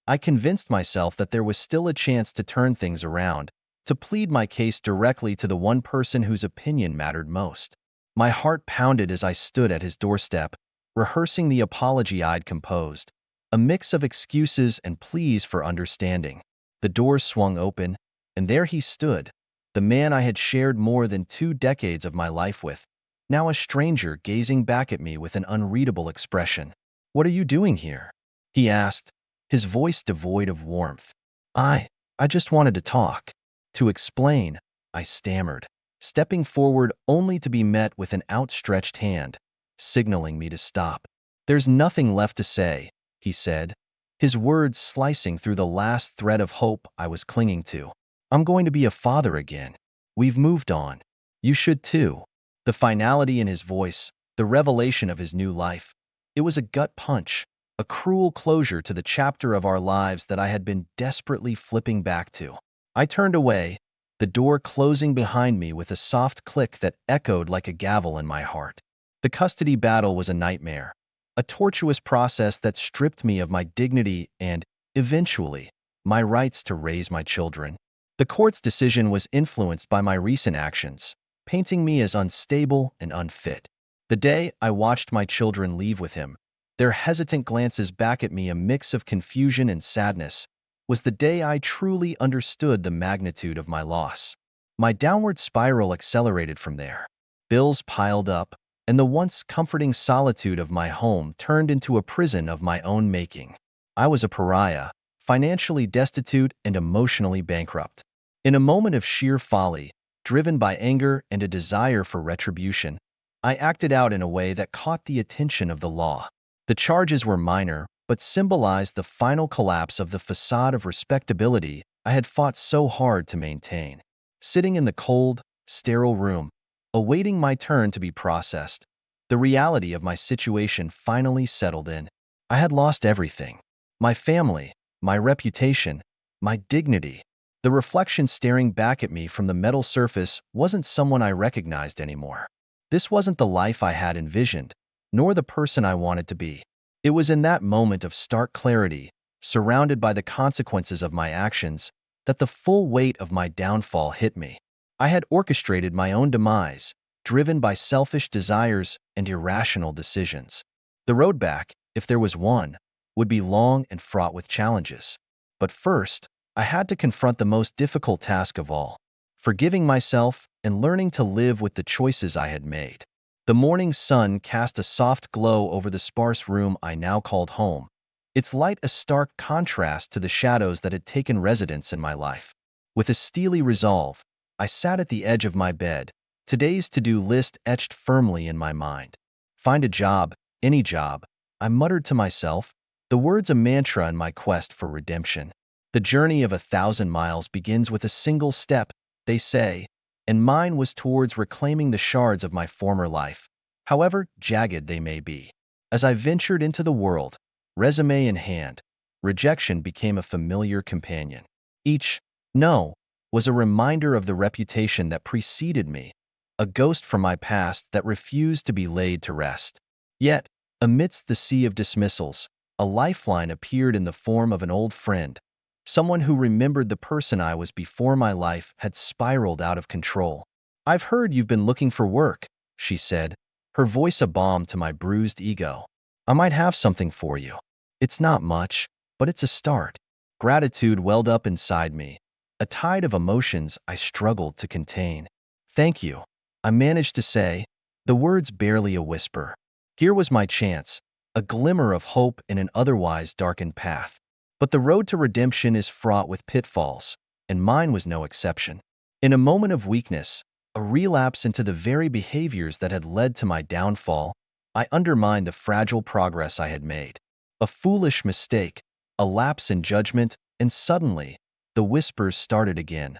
I convinced myself that there was still a chance to turn things around, to plead my case directly to the one person whose opinion mattered most. My heart pounded as I stood at his doorstep, rehearsing the apology I'd composed, a mix of excuses and pleas for understanding. The door swung open, and there he stood, the man I had shared more than 2 decades of my life with, now a stranger gazing back at me with an unreadable expression. "What are you doing here?" he asked, his voice devoid of warmth. I just wanted to talk. To explain, I stammered, stepping forward only to be met with an outstretched hand, signaling me to stop. "There's nothing left to say," he said, his words slicing through the last thread of hope I was clinging to. "I'm going to be a father again. We've moved on. You should too." The finality in his voice, the revelation of his new life, it was a gut punch, a cruel closure to the chapter of our lives that I had been desperately flipping back to. I turned away, the door closing behind me with a soft click that echoed like a gavel in my heart. The custody battle was a nightmare, a tortuous process that stripped me of my dignity and, eventually, my rights to raise my children. The court's decision was influenced by my recent actions, painting me as unstable and unfit. The day I watched my children leave with him, their hesitant glances back at me a mix of confusion and sadness, was the day I truly understood the magnitude of my loss. My downward spiral accelerated from there. Bills piled up, and the once comforting solitude of my home turned into a prison of my own making. I was a pariah, financially destitute and emotionally bankrupt. In a moment of sheer folly, driven by anger and a desire for retribution, I acted out in a way that caught the attention of the law. The charges were minor, but symbolized the final collapse of the facade of respectability I had fought so hard to maintain. Sitting in the cold, sterile room, awaiting my turn to be processed, the reality of my situation finally settled in. I had lost everything. My family, my reputation, my dignity. The reflection staring back at me from the metal surface wasn't someone I recognized anymore. This wasn't the life I had envisioned, nor the person I wanted to be. It was in that moment of stark clarity, surrounded by the consequences of my actions, that the full weight of my downfall hit me. I had orchestrated my own demise, driven by selfish desires and irrational decisions. The road back, if there was one, would be long and fraught with challenges. But first, I had to confront the most difficult task of all, forgiving myself and learning to live with the choices I had made. The morning sun cast a soft glow over the sparse room I now called home, its light a stark contrast to the shadows that had taken residence in my life. With a steely resolve, I sat at the edge of my bed, today's to-do list etched firmly in my mind. Find a job, any job, I muttered to myself, the words a mantra in my quest for redemption. The journey of 1,000 miles begins with a single step, they say, and mine was towards reclaiming the shards of my former life, however jagged they may be. As I ventured into the world, resume in hand, rejection became a familiar companion. Each no was a reminder of the reputation that preceded me, a ghost from my past that refused to be laid to rest. Yet, amidst the sea of dismissals, a lifeline appeared in the form of an old friend, someone who remembered the person I was before my life had spiraled out of control. "I've heard you've been looking for work," she said, her voice a balm to my bruised ego. "I might have something for you. It's not much, but it's a start." Gratitude welled up inside me, a tide of emotions I struggled to contain. "Thank you," I managed to say, the words barely a whisper. Here was my chance, a glimmer of hope in an otherwise darkened path. But the road to redemption is fraught with pitfalls, and mine was no exception. In a moment of weakness, a relapse into the very behaviors that had led to my downfall, I undermined the fragile progress I had made. A foolish mistake, a lapse in judgment, and suddenly, the whispers started again.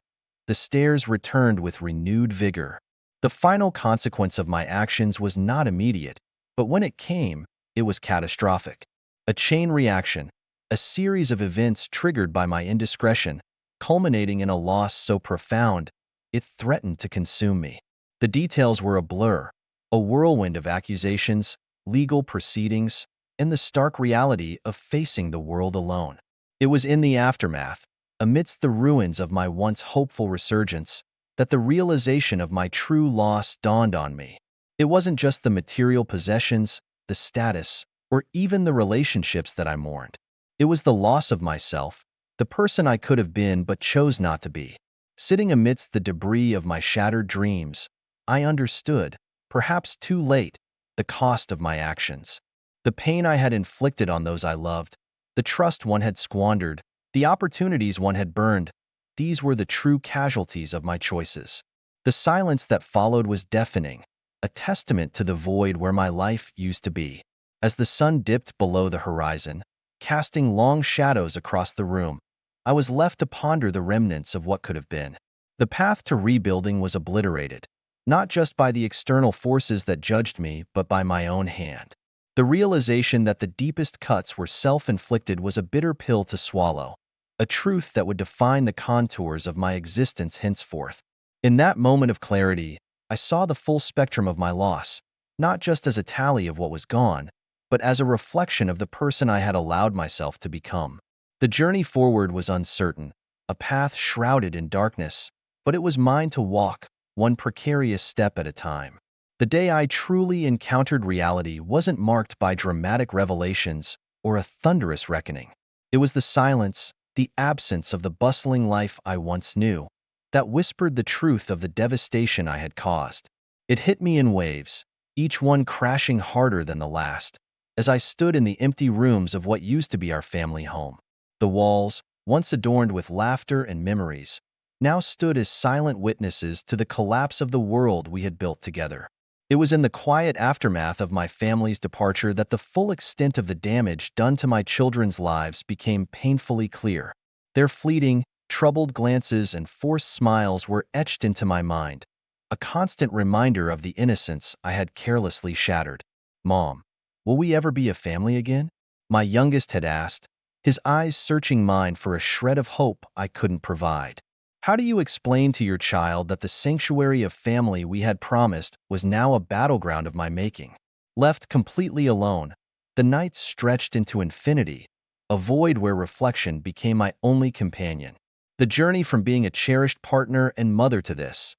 The stares returned with renewed vigor. The final consequence of my actions was not immediate, but when it came, it was catastrophic. A chain reaction, a series of events triggered by my indiscretion, culminating in a loss so profound, it threatened to consume me. The details were a blur, a whirlwind of accusations, legal proceedings, and the stark reality of facing the world alone. It was in the aftermath, amidst the ruins of my once hopeful resurgence, that the realization of my true loss dawned on me. It wasn't just the material possessions, the status, or even the relationships that I mourned. It was the loss of myself, the person I could have been but chose not to be. Sitting amidst the debris of my shattered dreams, I understood, perhaps too late, the cost of my actions. The pain I had inflicted on those I loved, the trust one had squandered, the opportunities one had burned, these were the true casualties of my choices. The silence that followed was deafening, a testament to the void where my life used to be. As the sun dipped below the horizon, casting long shadows across the room, I was left to ponder the remnants of what could have been. The path to rebuilding was obliterated, not just by the external forces that judged me, but by my own hand. The realization that the deepest cuts were self-inflicted was a bitter pill to swallow, a truth that would define the contours of my existence henceforth. In that moment of clarity, I saw the full spectrum of my loss, not just as a tally of what was gone, but as a reflection of the person I had allowed myself to become. The journey forward was uncertain, a path shrouded in darkness, but it was mine to walk, one precarious step at a time. The day I truly encountered reality wasn't marked by dramatic revelations or a thunderous reckoning. It was the silence, the absence of the bustling life I once knew, that whispered the truth of the devastation I had caused. It hit me in waves, each one crashing harder than the last, as I stood in the empty rooms of what used to be our family home. The walls, once adorned with laughter and memories, now stood as silent witnesses to the collapse of the world we had built together. It was in the quiet aftermath of my family's departure that the full extent of the damage done to my children's lives became painfully clear. Their fleeting, troubled glances and forced smiles were etched into my mind, a constant reminder of the innocence I had carelessly shattered. "Mom, will we ever be a family again?" my youngest had asked, his eyes searching mine for a shred of hope I couldn't provide. How do you explain to your child that the sanctuary of family we had promised was now a battleground of my making? Left completely alone, the nights stretched into infinity, a void where reflection became my only companion. The journey from being a cherished partner and mother to this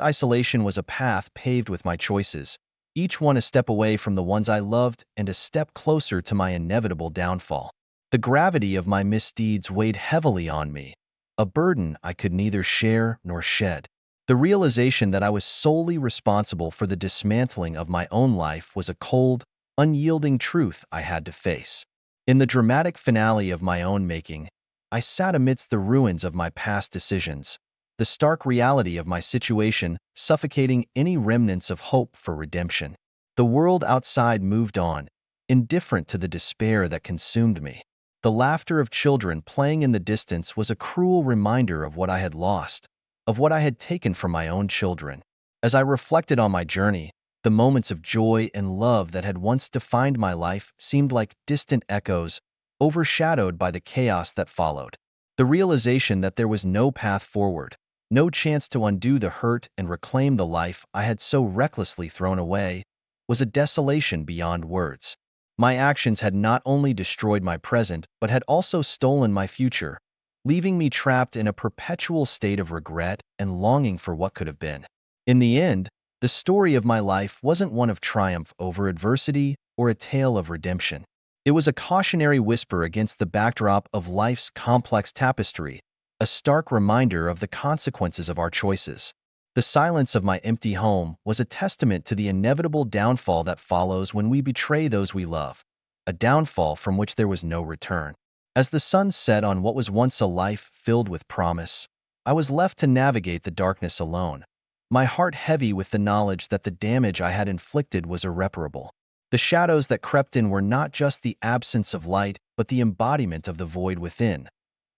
isolation was a path paved with my choices, each one a step away from the ones I loved and a step closer to my inevitable downfall. The gravity of my misdeeds weighed heavily on me, a burden I could neither share nor shed. The realization that I was solely responsible for the dismantling of my own life was a cold, unyielding truth I had to face. In the dramatic finale of my own making, I sat amidst the ruins of my past decisions, the stark reality of my situation suffocating any remnants of hope for redemption. The world outside moved on, indifferent to the despair that consumed me. The laughter of children playing in the distance was a cruel reminder of what I had lost, of what I had taken from my own children. As I reflected on my journey, the moments of joy and love that had once defined my life seemed like distant echoes, overshadowed by the chaos that followed. The realization that there was no path forward, no chance to undo the hurt and reclaim the life I had so recklessly thrown away, was a desolation beyond words. My actions had not only destroyed my present, but had also stolen my future, leaving me trapped in a perpetual state of regret and longing for what could have been. In the end, the story of my life wasn't one of triumph over adversity or a tale of redemption. It was a cautionary whisper against the backdrop of life's complex tapestry, a stark reminder of the consequences of our choices. The silence of my empty home was a testament to the inevitable downfall that follows when we betray those we love, a downfall from which there was no return. As the sun set on what was once a life filled with promise, I was left to navigate the darkness alone, my heart heavy with the knowledge that the damage I had inflicted was irreparable. The shadows that crept in were not just the absence of light, but the embodiment of the void within,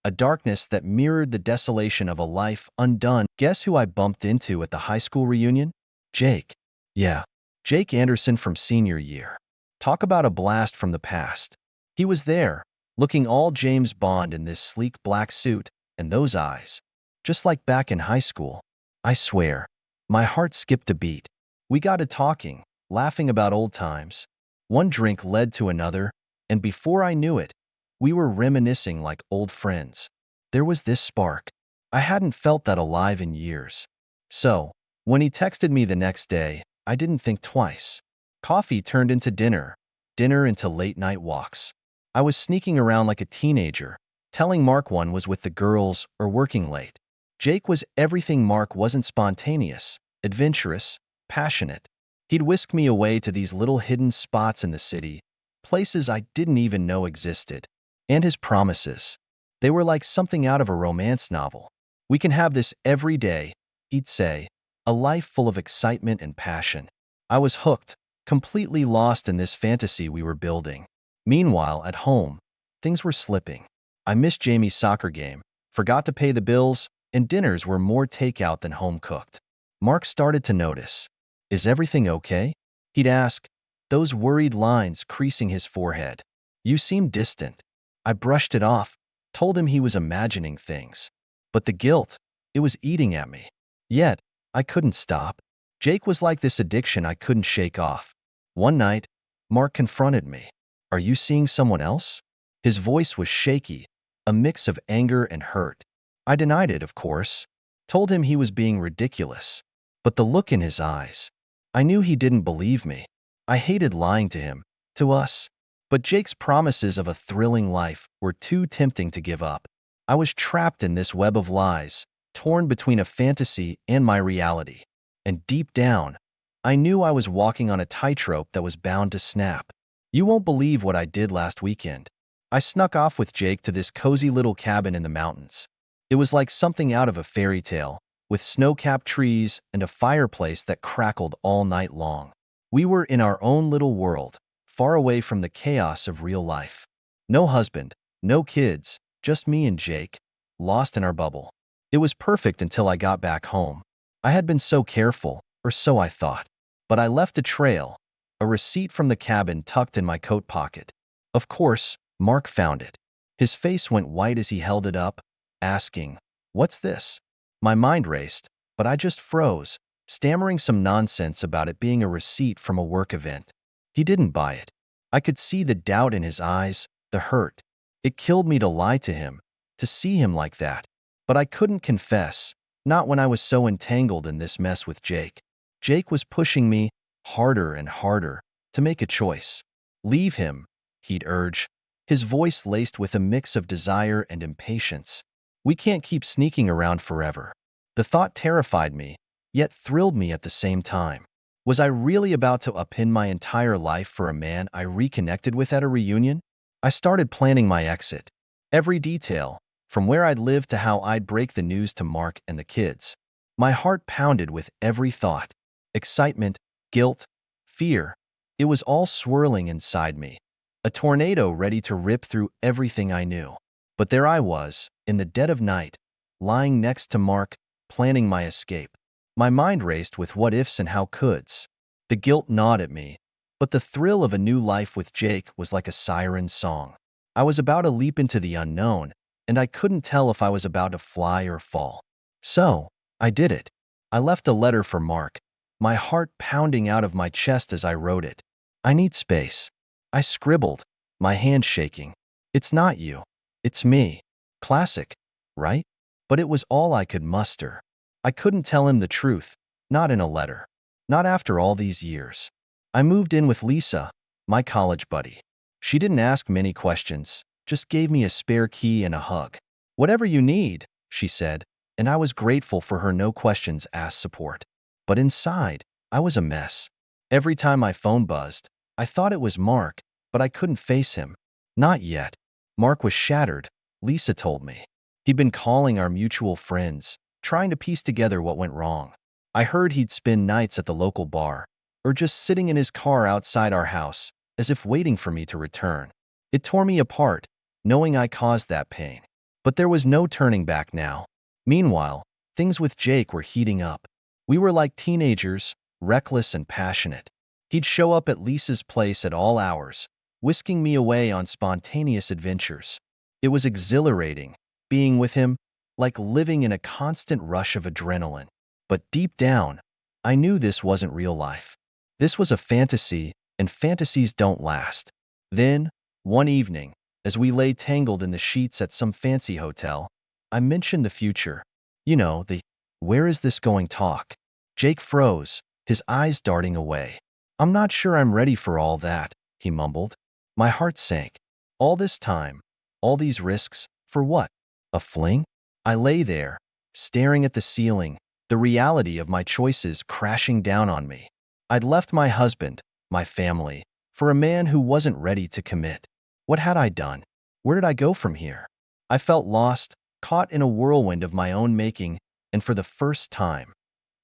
a darkness that mirrored the desolation of a life undone. Guess who I bumped into at the high school reunion? Jake. Yeah, Jake Anderson from senior year. Talk about a blast from the past. He was there, looking all James Bond in this sleek black suit and those eyes. Just like back in high school. I swear, my heart skipped a beat. We got to talking, laughing about old times. One drink led to another, and before I knew it, we were reminiscing like old friends. There was this spark. I hadn't felt that alive in years. So, when he texted me the next day, I didn't think twice. Coffee turned into dinner, dinner into late-night walks. I was sneaking around like a teenager, telling Mark one was with the girls or working late. Jake was everything Mark wasn't: spontaneous, adventurous, passionate. He'd whisk me away to these little hidden spots in the city, places I didn't even know existed. And his promises. They were like something out of a romance novel. We can have this every day, he'd say, a life full of excitement and passion. I was hooked, completely lost in this fantasy we were building. Meanwhile, at home, things were slipping. I missed Jamie's soccer game, forgot to pay the bills, and dinners were more takeout than home cooked. Mark started to notice. Is everything okay? He'd ask, those worried lines creasing his forehead. You seem distant. I brushed it off, told him he was imagining things. But the guilt, it was eating at me. Yet, I couldn't stop. Jake was like this addiction I couldn't shake off. One night, Mark confronted me. Are you seeing someone else? His voice was shaky, a mix of anger and hurt. I denied it, of course. Told him he was being ridiculous. But the look in his eyes. I knew he didn't believe me. I hated lying to him, to us. But Jake's promises of a thrilling life were too tempting to give up. I was trapped in this web of lies, torn between a fantasy and my reality. And deep down, I knew I was walking on a tightrope that was bound to snap. You won't believe what I did last weekend. I snuck off with Jake to this cozy little cabin in the mountains. It was like something out of a fairy tale, with snow-capped trees and a fireplace that crackled all night long. We were in our own little world, far away from the chaos of real life. No husband, no kids, just me and Jake, lost in our bubble. It was perfect until I got back home. I had been so careful, or so I thought. But I left a trail, a receipt from the cabin tucked in my coat pocket. Of course, Mark found it. His face went white as he held it up, asking, "What's this?" My mind raced, but I just froze, stammering some nonsense about it being a receipt from a work event. He didn't buy it. I could see the doubt in his eyes, the hurt. It killed me to lie to him, to see him like that. But I couldn't confess, not when I was so entangled in this mess with Jake. Jake was pushing me, harder and harder, to make a choice. Leave him, he'd urge. his voice laced with a mix of desire and impatience. We can't keep sneaking around forever. The thought terrified me, yet thrilled me at the same time. Was I really about to upend my entire life for a man I reconnected with at a reunion? I started planning my exit. Every detail, from where I'd live to how I'd break the news to Mark and the kids. My heart pounded with every thought. Excitement, guilt, fear. It was all swirling inside me. A tornado ready to rip through everything I knew. But there I was, in the dead of night, lying next to Mark, planning my escape. My mind raced with what-ifs and how-coulds. The guilt gnawed at me, but the thrill of a new life with Jake was like a siren song. I was about to leap into the unknown, and I couldn't tell if I was about to fly or fall. So, I did it. I left a letter for Mark, my heart pounding out of my chest as I wrote it. I need space. I scribbled, my hand shaking. It's not you. It's me. Classic, right? But it was all I could muster. I couldn't tell him the truth, not in a letter. Not after all these years. I moved in with Lisa, my college buddy. She didn't ask many questions, just gave me a spare key and a hug. Whatever you need, she said, and I was grateful for her no questions asked support. But inside, I was a mess. Every time my phone buzzed, I thought it was Mark, but I couldn't face him. Not yet. Mark was shattered, Lisa told me. He'd been calling our mutual friends, trying to piece together what went wrong. I heard he'd spend nights at the local bar, or just sitting in his car outside our house, as if waiting for me to return. It tore me apart, knowing I caused that pain. But there was no turning back now. Meanwhile, things with Jake were heating up. We were like teenagers, reckless and passionate. He'd show up at Lisa's place at all hours, whisking me away on spontaneous adventures. It was exhilarating, being with him, like living in a constant rush of adrenaline. But deep down, I knew this wasn't real life. This was a fantasy, and fantasies don't last. Then, one evening, as we lay tangled in the sheets at some fancy hotel, I mentioned the future. You know, the "where is this going" talk. Jake froze, his eyes darting away. I'm not sure I'm ready for all that, he mumbled. My heart sank. All this time, all these risks, for what? A fling? I lay there, staring at the ceiling, the reality of my choices crashing down on me. I'd left my husband, my family, for a man who wasn't ready to commit. What had I done? Where did I go from here? I felt lost, caught in a whirlwind of my own making, and for the first time,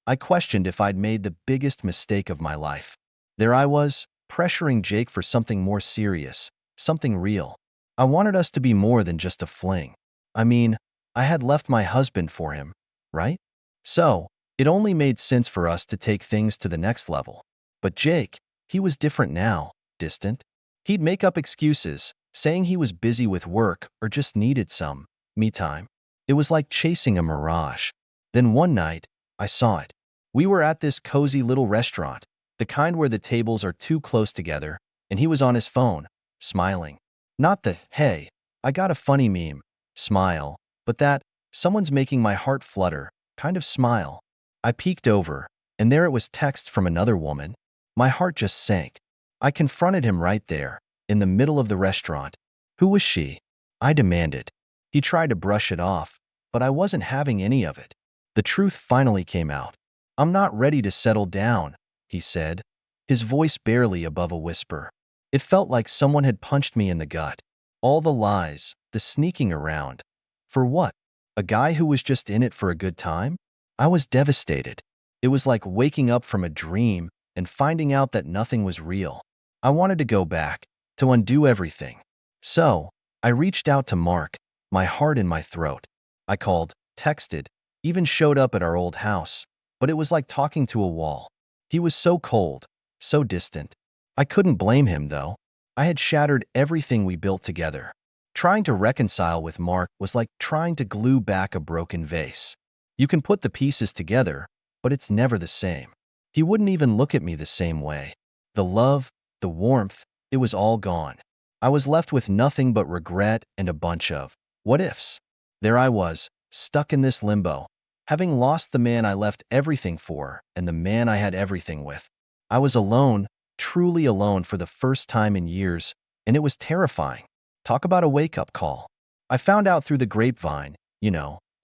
I questioned if I'd made the biggest mistake of my life. There I was, pressuring Jake for something more serious, something real. I wanted us to be more than just a fling. I mean, I had left my husband for him, right? So, it only made sense for us to take things to the next level. But Jake, he was different now, distant. He'd make up excuses, saying he was busy with work or just needed some me time. It was like chasing a mirage. Then one night, I saw it. We were at this cozy little restaurant, the kind where the tables are too close together, and he was on his phone, smiling. Not the, "hey, I got a funny meme" smile, but that, "someone's making my heart flutter" kind of smile. I peeked over, and there it was, text from another woman. My heart just sank. I confronted him right there, in the middle of the restaurant. Who was she? I demanded. He tried to brush it off, but I wasn't having any of it. The truth finally came out. I'm not ready to settle down, he said, his voice barely above a whisper. It felt like someone had punched me in the gut. All the lies, the sneaking around. For what? A guy who was just in it for a good time? I was devastated. It was like waking up from a dream and finding out that nothing was real. I wanted to go back, to undo everything. So, I reached out to Mark, my heart in my throat. I called, texted, even showed up at our old house, but it was like talking to a wall. He was so cold, so distant. I couldn't blame him, though. I had shattered everything we built together. Trying to reconcile with Mark was like trying to glue back a broken vase. You can put the pieces together, but it's never the same. He wouldn't even look at me the same way. The love, the warmth, it was all gone. I was left with nothing but regret and a bunch of what ifs. There I was, stuck in this limbo, having lost the man I left everything for and the man I had everything with. I was alone, truly alone for the first time in years, and it was terrifying. Talk about a wake-up call. I found out through the grapevine,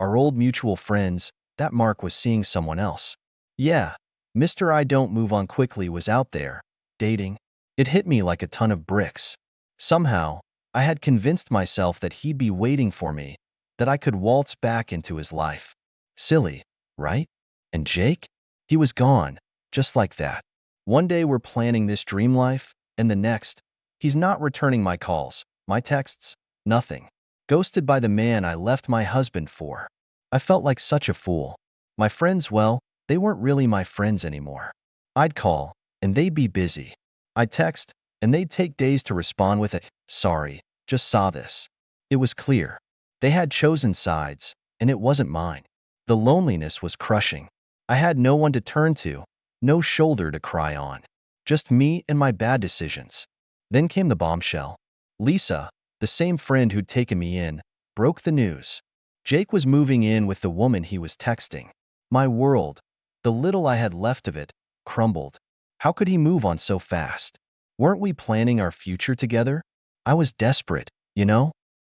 our old mutual friends, that Mark was seeing someone else. Yeah, Mr. I Don't Move On Quickly was out there, dating. It hit me like a ton of bricks. Somehow, I had convinced myself that he'd be waiting for me, that I could waltz back into his life. Silly, right? And Jake? He was gone, just like that. One day we're planning this dream life, and the next, he's not returning my calls, my texts, nothing. Ghosted by the man I left my husband for. I felt like such a fool. My friends, well, they weren't really my friends anymore. I'd call, and they'd be busy. I'd text, and they'd take days to respond with a, sorry, just saw this. It was clear. They had chosen sides, and it wasn't mine. The loneliness was crushing. I had no one to turn to, no shoulder to cry on. Just me and my bad decisions. Then came the bombshell. Lisa, the same friend who'd taken me in, broke the news. Jake was moving in with the woman he was texting. My world, the little I had left of it, crumbled. How could he move on so fast? Weren't we planning our future together? I was desperate,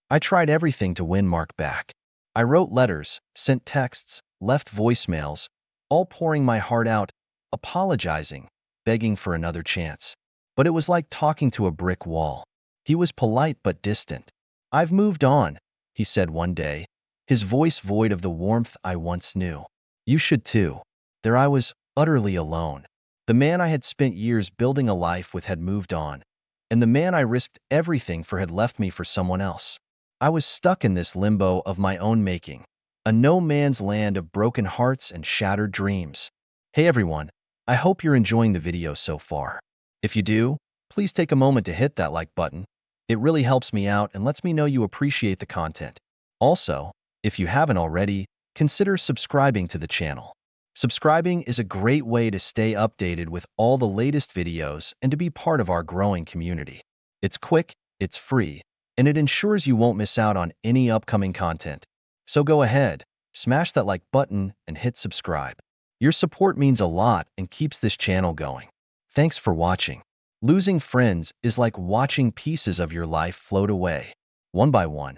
I tried everything to win Mark back. I wrote letters, sent texts, left voicemails, all pouring my heart out, apologizing, begging for another chance. But it was like talking to a brick wall. He was polite but distant. I've moved on, he said one day, his voice void of the warmth I once knew. You should too. There I was, utterly alone. The man I had spent years building a life with had moved on, and the man I risked everything for had left me for someone else. I was stuck in this limbo of my own making, a no man's land of broken hearts and shattered dreams. Hey everyone, I hope you're enjoying the video so far. If you do, please take a moment to hit that like button. It really helps me out and lets me know you appreciate the content. Also, if you haven't already, consider subscribing to the channel. Subscribing is a great way to stay updated with all the latest videos and to be part of our growing community. It's quick, it's free, and it ensures you won't miss out on any upcoming content. So go ahead, smash that like button and hit subscribe. Your support means a lot and keeps this channel going. Thanks for watching. Losing friends is like watching pieces of your life float away. One by one,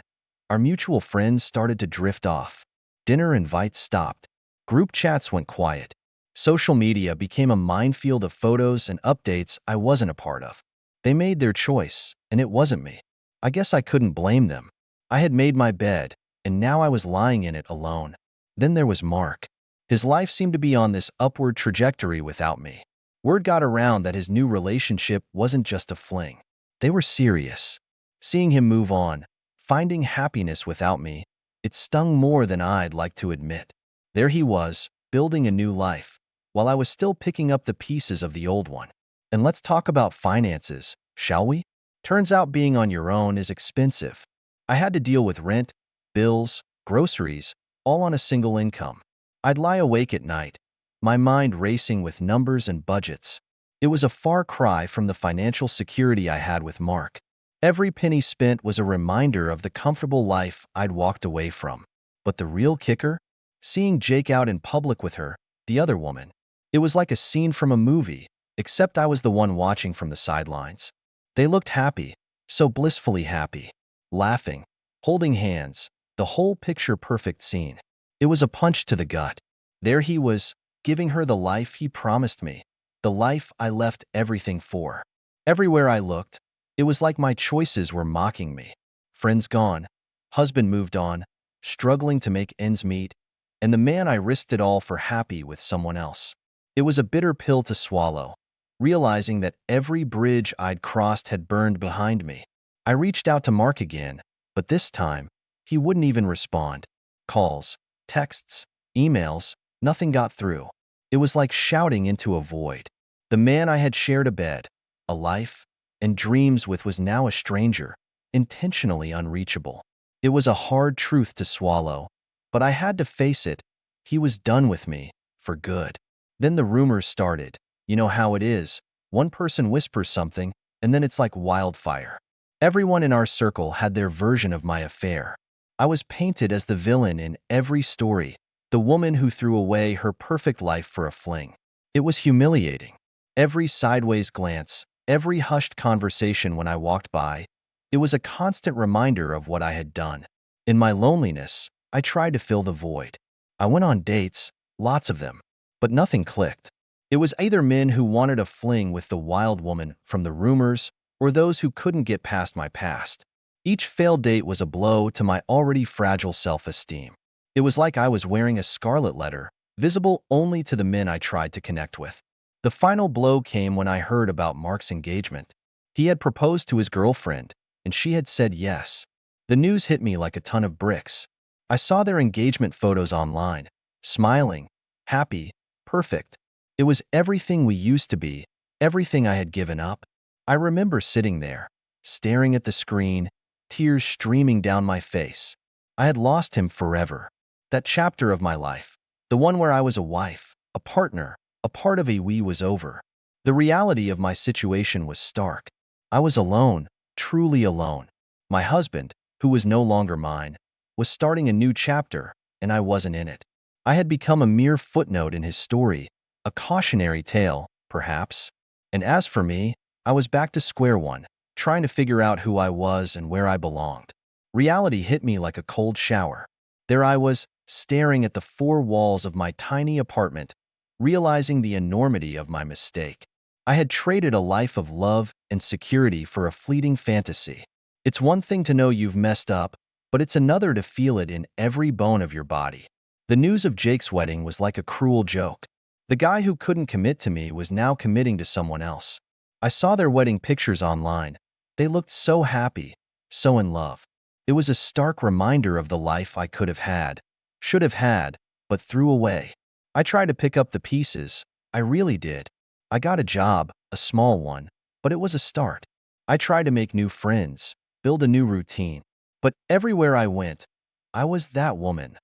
our mutual friends started to drift off. Dinner invites stopped. Group chats went quiet. Social media became a minefield of photos and updates I wasn't a part of. They made their choice, and it wasn't me. I guess I couldn't blame them. I had made my bed, and now I was lying in it alone. Then there was Mark. His life seemed to be on this upward trajectory without me. Word got around that his new relationship wasn't just a fling. They were serious. Seeing him move on, finding happiness without me, it stung more than I'd like to admit. There he was, building a new life, while I was still picking up the pieces of the old one. And let's talk about finances, shall we? Turns out being on your own is expensive. I had to deal with rent, bills, groceries, all on a single income. I'd lie awake at night, my mind racing with numbers and budgets. It was a far cry from the financial security I had with Mark. Every penny spent was a reminder of the comfortable life I'd walked away from. But the real kicker? Seeing Jake out in public with her, the other woman. It was like a scene from a movie, except I was the one watching from the sidelines. They looked happy, so blissfully happy. Laughing, holding hands, the whole picture-perfect scene. It was a punch to the gut. There he was, giving her the life he promised me, the life I left everything for. Everywhere I looked, it was like my choices were mocking me. Friends gone, husband moved on, struggling to make ends meet, and the man I risked it all for happy with someone else. It was a bitter pill to swallow, realizing that every bridge I'd crossed had burned behind me. I reached out to Mark again, but this time, he wouldn't even respond. Calls, texts, emails, nothing got through. It was like shouting into a void. The man I had shared a bed, a life, and dreams with was now a stranger, intentionally unreachable. It was a hard truth to swallow, but I had to face it. He was done with me, for good. Then the rumors started. You know how it is. One person whispers something, and then it's like wildfire. Everyone in our circle had their version of my affair. I was painted as the villain in every story, the woman who threw away her perfect life for a fling. It was humiliating. Every sideways glance, every hushed conversation when I walked by, It was a constant reminder of what I had done. In my loneliness, I tried to fill the void. I went on dates, lots of them, but nothing clicked. It was either men who wanted a fling with the wild woman from the rumors, or those who couldn't get past my past. Each failed date was a blow to my already fragile self-esteem. It was like I was wearing a scarlet letter, visible only to the men I tried to connect with. The final blow came when I heard about Mark's engagement. He had proposed to his girlfriend, and she had said yes. The news hit me like a ton of bricks. I saw their engagement photos online, smiling, happy, perfect. It was everything we used to be, everything I had given up. I remember sitting there, staring at the screen, tears streaming down my face. I had lost him forever. That chapter of my life, the one where I was a wife, a partner, a part of a we was over. The reality of my situation was stark. I was alone, truly alone. My husband, who was no longer mine, was starting a new chapter, and I wasn't in it. I had become a mere footnote in his story, a cautionary tale, perhaps. And as for me, I was back to square one, trying to figure out who I was and where I belonged. Reality hit me like a cold shower. There I was, staring at the four walls of my tiny apartment, realizing the enormity of my mistake. I had traded a life of love and security for a fleeting fantasy. It's one thing to know you've messed up, but it's another to feel it in every bone of your body. The news of Jake's wedding was like a cruel joke. The guy who couldn't commit to me was now committing to someone else. I saw their wedding pictures online. They looked so happy, so in love. It was a stark reminder of the life I could have had, should have had, but threw away. I tried to pick up the pieces. I really did. I got a job, a small one, but it was a start. I tried to make new friends, build a new routine. But everywhere I went, I was that woman,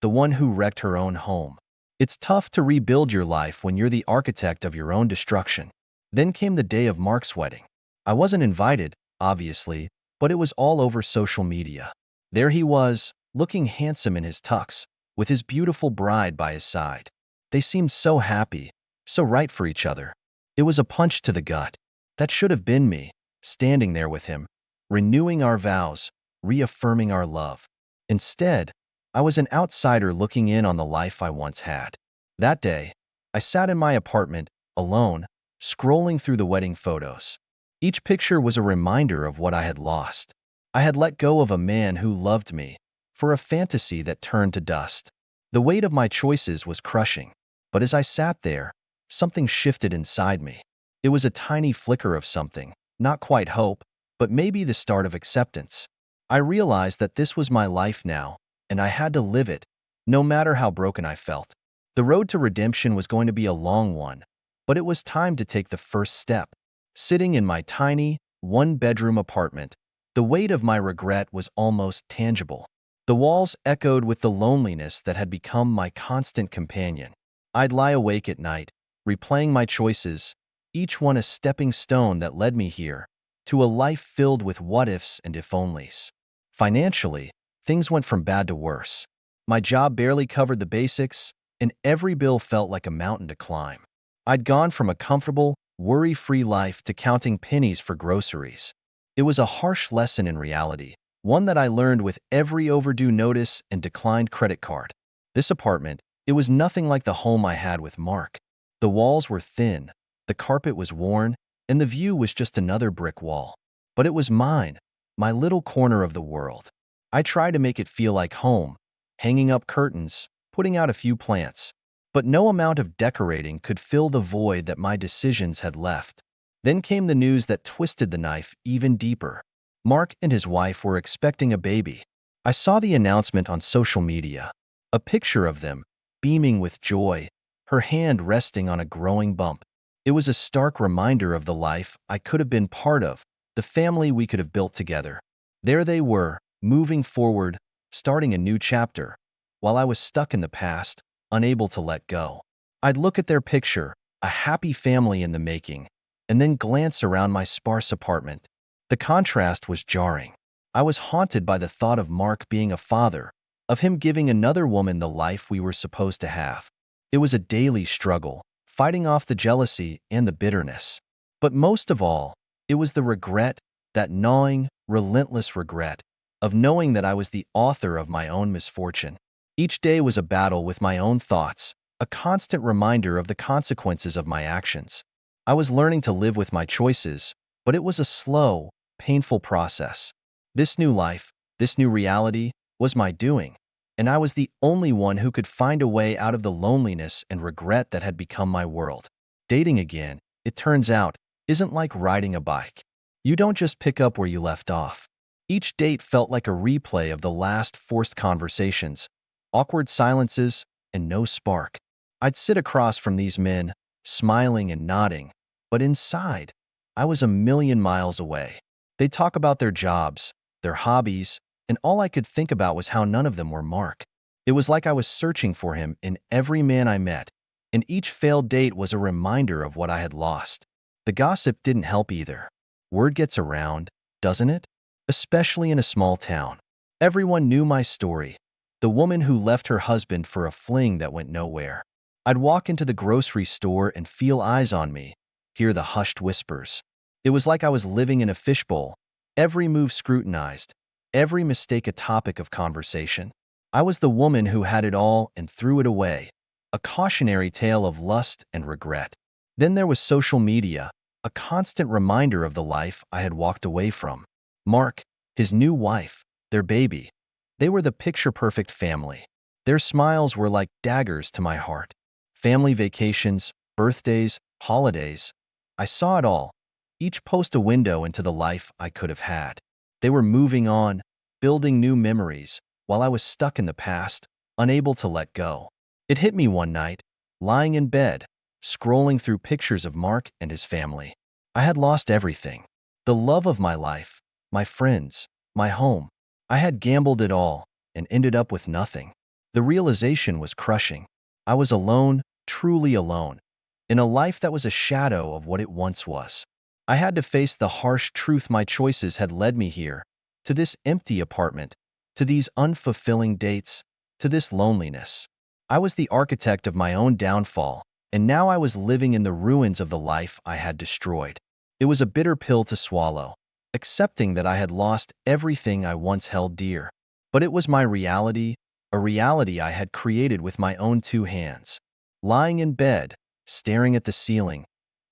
the one who wrecked her own home. It's tough to rebuild your life when you're the architect of your own destruction. Then came the day of Mark's wedding. I wasn't invited, obviously, but it was all over social media. There he was, looking handsome in his tux, with his beautiful bride by his side. They seemed so happy, so right for each other. It was a punch to the gut. That should have been me, standing there with him, renewing our vows, reaffirming our love. Instead, I was an outsider looking in on the life I once had. That day, I sat in my apartment, alone, scrolling through the wedding photos. Each picture was a reminder of what I had lost. I had let go of a man who loved me, for a fantasy that turned to dust. The weight of my choices was crushing, but as I sat there, something shifted inside me. It was a tiny flicker of something, not quite hope, but maybe the start of acceptance. I realized that this was my life now, and I had to live it, no matter how broken I felt. The road to redemption was going to be a long one, but it was time to take the first step. Sitting in my tiny, one-bedroom apartment, the weight of my regret was almost tangible. The walls echoed with the loneliness that had become my constant companion. I'd lie awake at night, replaying my choices, each one a stepping stone that led me here, to a life filled with what-ifs and if-onlys. Financially, things went from bad to worse. My job barely covered the basics, and every bill felt like a mountain to climb. I'd gone from a comfortable, worry-free life to counting pennies for groceries. It was a harsh lesson in reality, one that I learned with every overdue notice and declined credit card. This apartment, it was nothing like the home I had with Mark. The walls were thin, the carpet was worn, and the view was just another brick wall. But it was mine, my little corner of the world. I tried to make it feel like home, hanging up curtains, putting out a few plants. But no amount of decorating could fill the void that my decisions had left. Then came the news that twisted the knife even deeper. Mark and his wife were expecting a baby. I saw the announcement on social media. A picture of them, beaming with joy, her hand resting on a growing bump. It was a stark reminder of the life I could have been part of, the family we could have built together. There they were, moving forward, starting a new chapter, while I was stuck in the past, unable to let go. I'd look at their picture, a happy family in the making, and then glance around my sparse apartment. The contrast was jarring. I was haunted by the thought of Mark being a father, of him giving another woman the life we were supposed to have. It was a daily struggle, fighting off the jealousy and the bitterness. But most of all, it was the regret that gnawing, relentless regret of knowing that I was the author of my own misfortune. Each day was a battle with my own thoughts, a constant reminder of the consequences of my actions. I was learning to live with my choices, but it was a slow, painful process. This new life, this new reality, was my doing, and I was the only one who could find a way out of the loneliness and regret that had become my world. Dating again, it turns out, isn't like riding a bike. You don't just pick up where you left off. Each date felt like a replay of the last forced conversations, awkward silences, and no spark. I'd sit across from these men, smiling and nodding, but inside, I was a million miles away. They'd talk about their jobs, their hobbies, and all I could think about was how none of them were Mark. It was like I was searching for him in every man I met, and each failed date was a reminder of what I had lost. The gossip didn't help either. Word gets around, doesn't it? Especially in a small town. Everyone knew my story. The woman who left her husband for a fling that went nowhere. I'd walk into the grocery store and feel eyes on me, hear the hushed whispers. It was like I was living in a fishbowl, every move scrutinized, every mistake a topic of conversation. I was the woman who had it all and threw it away, a cautionary tale of lust and regret. Then there was social media, a constant reminder of the life I had walked away from. Mark, his new wife, their baby. They were the picture-perfect family. Their smiles were like daggers to my heart. Family vacations, birthdays, holidays. I saw it all, each post a window into the life I could have had. They were moving on, building new memories, while I was stuck in the past, unable to let go. It hit me one night, lying in bed, scrolling through pictures of Mark and his family. I had lost everything. The love of my life, my friends, my home. I had gambled it all and ended up with nothing. The realization was crushing. I was alone, truly alone, in a life that was a shadow of what it once was. I had to face the harsh truth my choices had led me here, to this empty apartment, to these unfulfilling dates, to this loneliness. I was the architect of my own downfall, and now I was living in the ruins of the life I had destroyed. It was a bitter pill to swallow, accepting that I had lost everything I once held dear. But it was my reality, a reality I had created with my own two hands. Lying in bed, staring at the ceiling,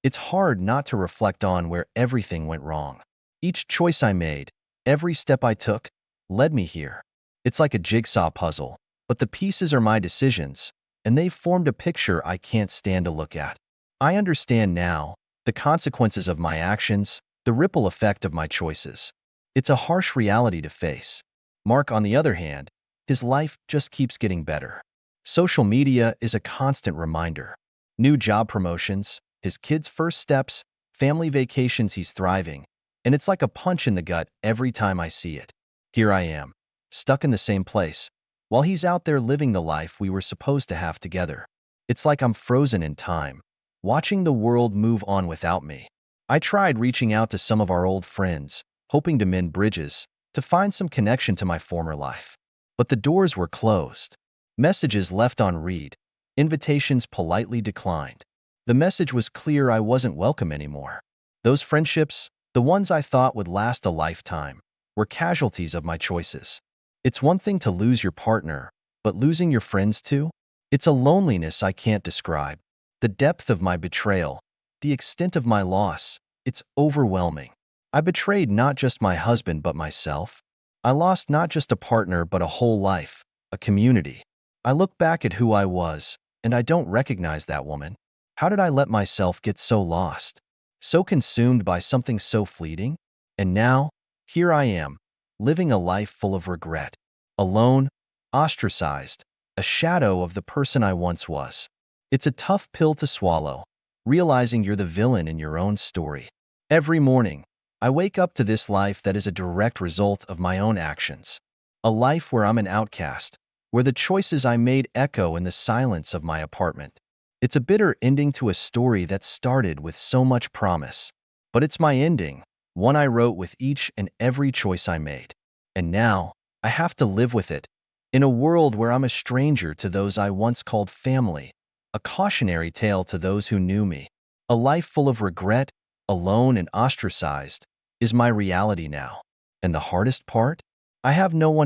it's hard not to reflect on where everything went wrong. Each choice I made, every step I took, led me here. It's like a jigsaw puzzle, but the pieces are my decisions, and they've formed a picture I can't stand to look at. I understand now the consequences of my actions, the ripple effect of my choices. It's a harsh reality to face. Mark, on the other hand, his life just keeps getting better. Social media is a constant reminder. New job promotions, his kids' first steps, family vacations, he's thriving, and it's like a punch in the gut every time I see it. Here I am, stuck in the same place, while he's out there living the life we were supposed to have together. It's like I'm frozen in time, watching the world move on without me. I tried reaching out to some of our old friends, hoping to mend bridges, to find some connection to my former life. But the doors were closed. Messages left on read, invitations politely declined. The message was clear: I wasn't welcome anymore. Those friendships, the ones I thought would last a lifetime, were casualties of my choices. It's one thing to lose your partner, but losing your friends too? It's a loneliness I can't describe. The depth of my betrayal, the extent of my loss, it's overwhelming. I betrayed not just my husband but myself. I lost not just a partner but a whole life, a community. I look back at who I was, and I don't recognize that woman. How did I let myself get so lost? So consumed by something so fleeting? And now, here I am, living a life full of regret. Alone, ostracized, a shadow of the person I once was. It's a tough pill to swallow, realizing you're the villain in your own story. Every morning, I wake up to this life that is a direct result of my own actions. A life where I'm an outcast, where the choices I made echo in the silence of my apartment. It's a bitter ending to a story that started with so much promise. But it's my ending, one I wrote with each and every choice I made. And now, I have to live with it, in a world where I'm a stranger to those I once called family, a cautionary tale to those who knew me. A life full of regret, alone and ostracized, is my reality now. And the hardest part? I have no one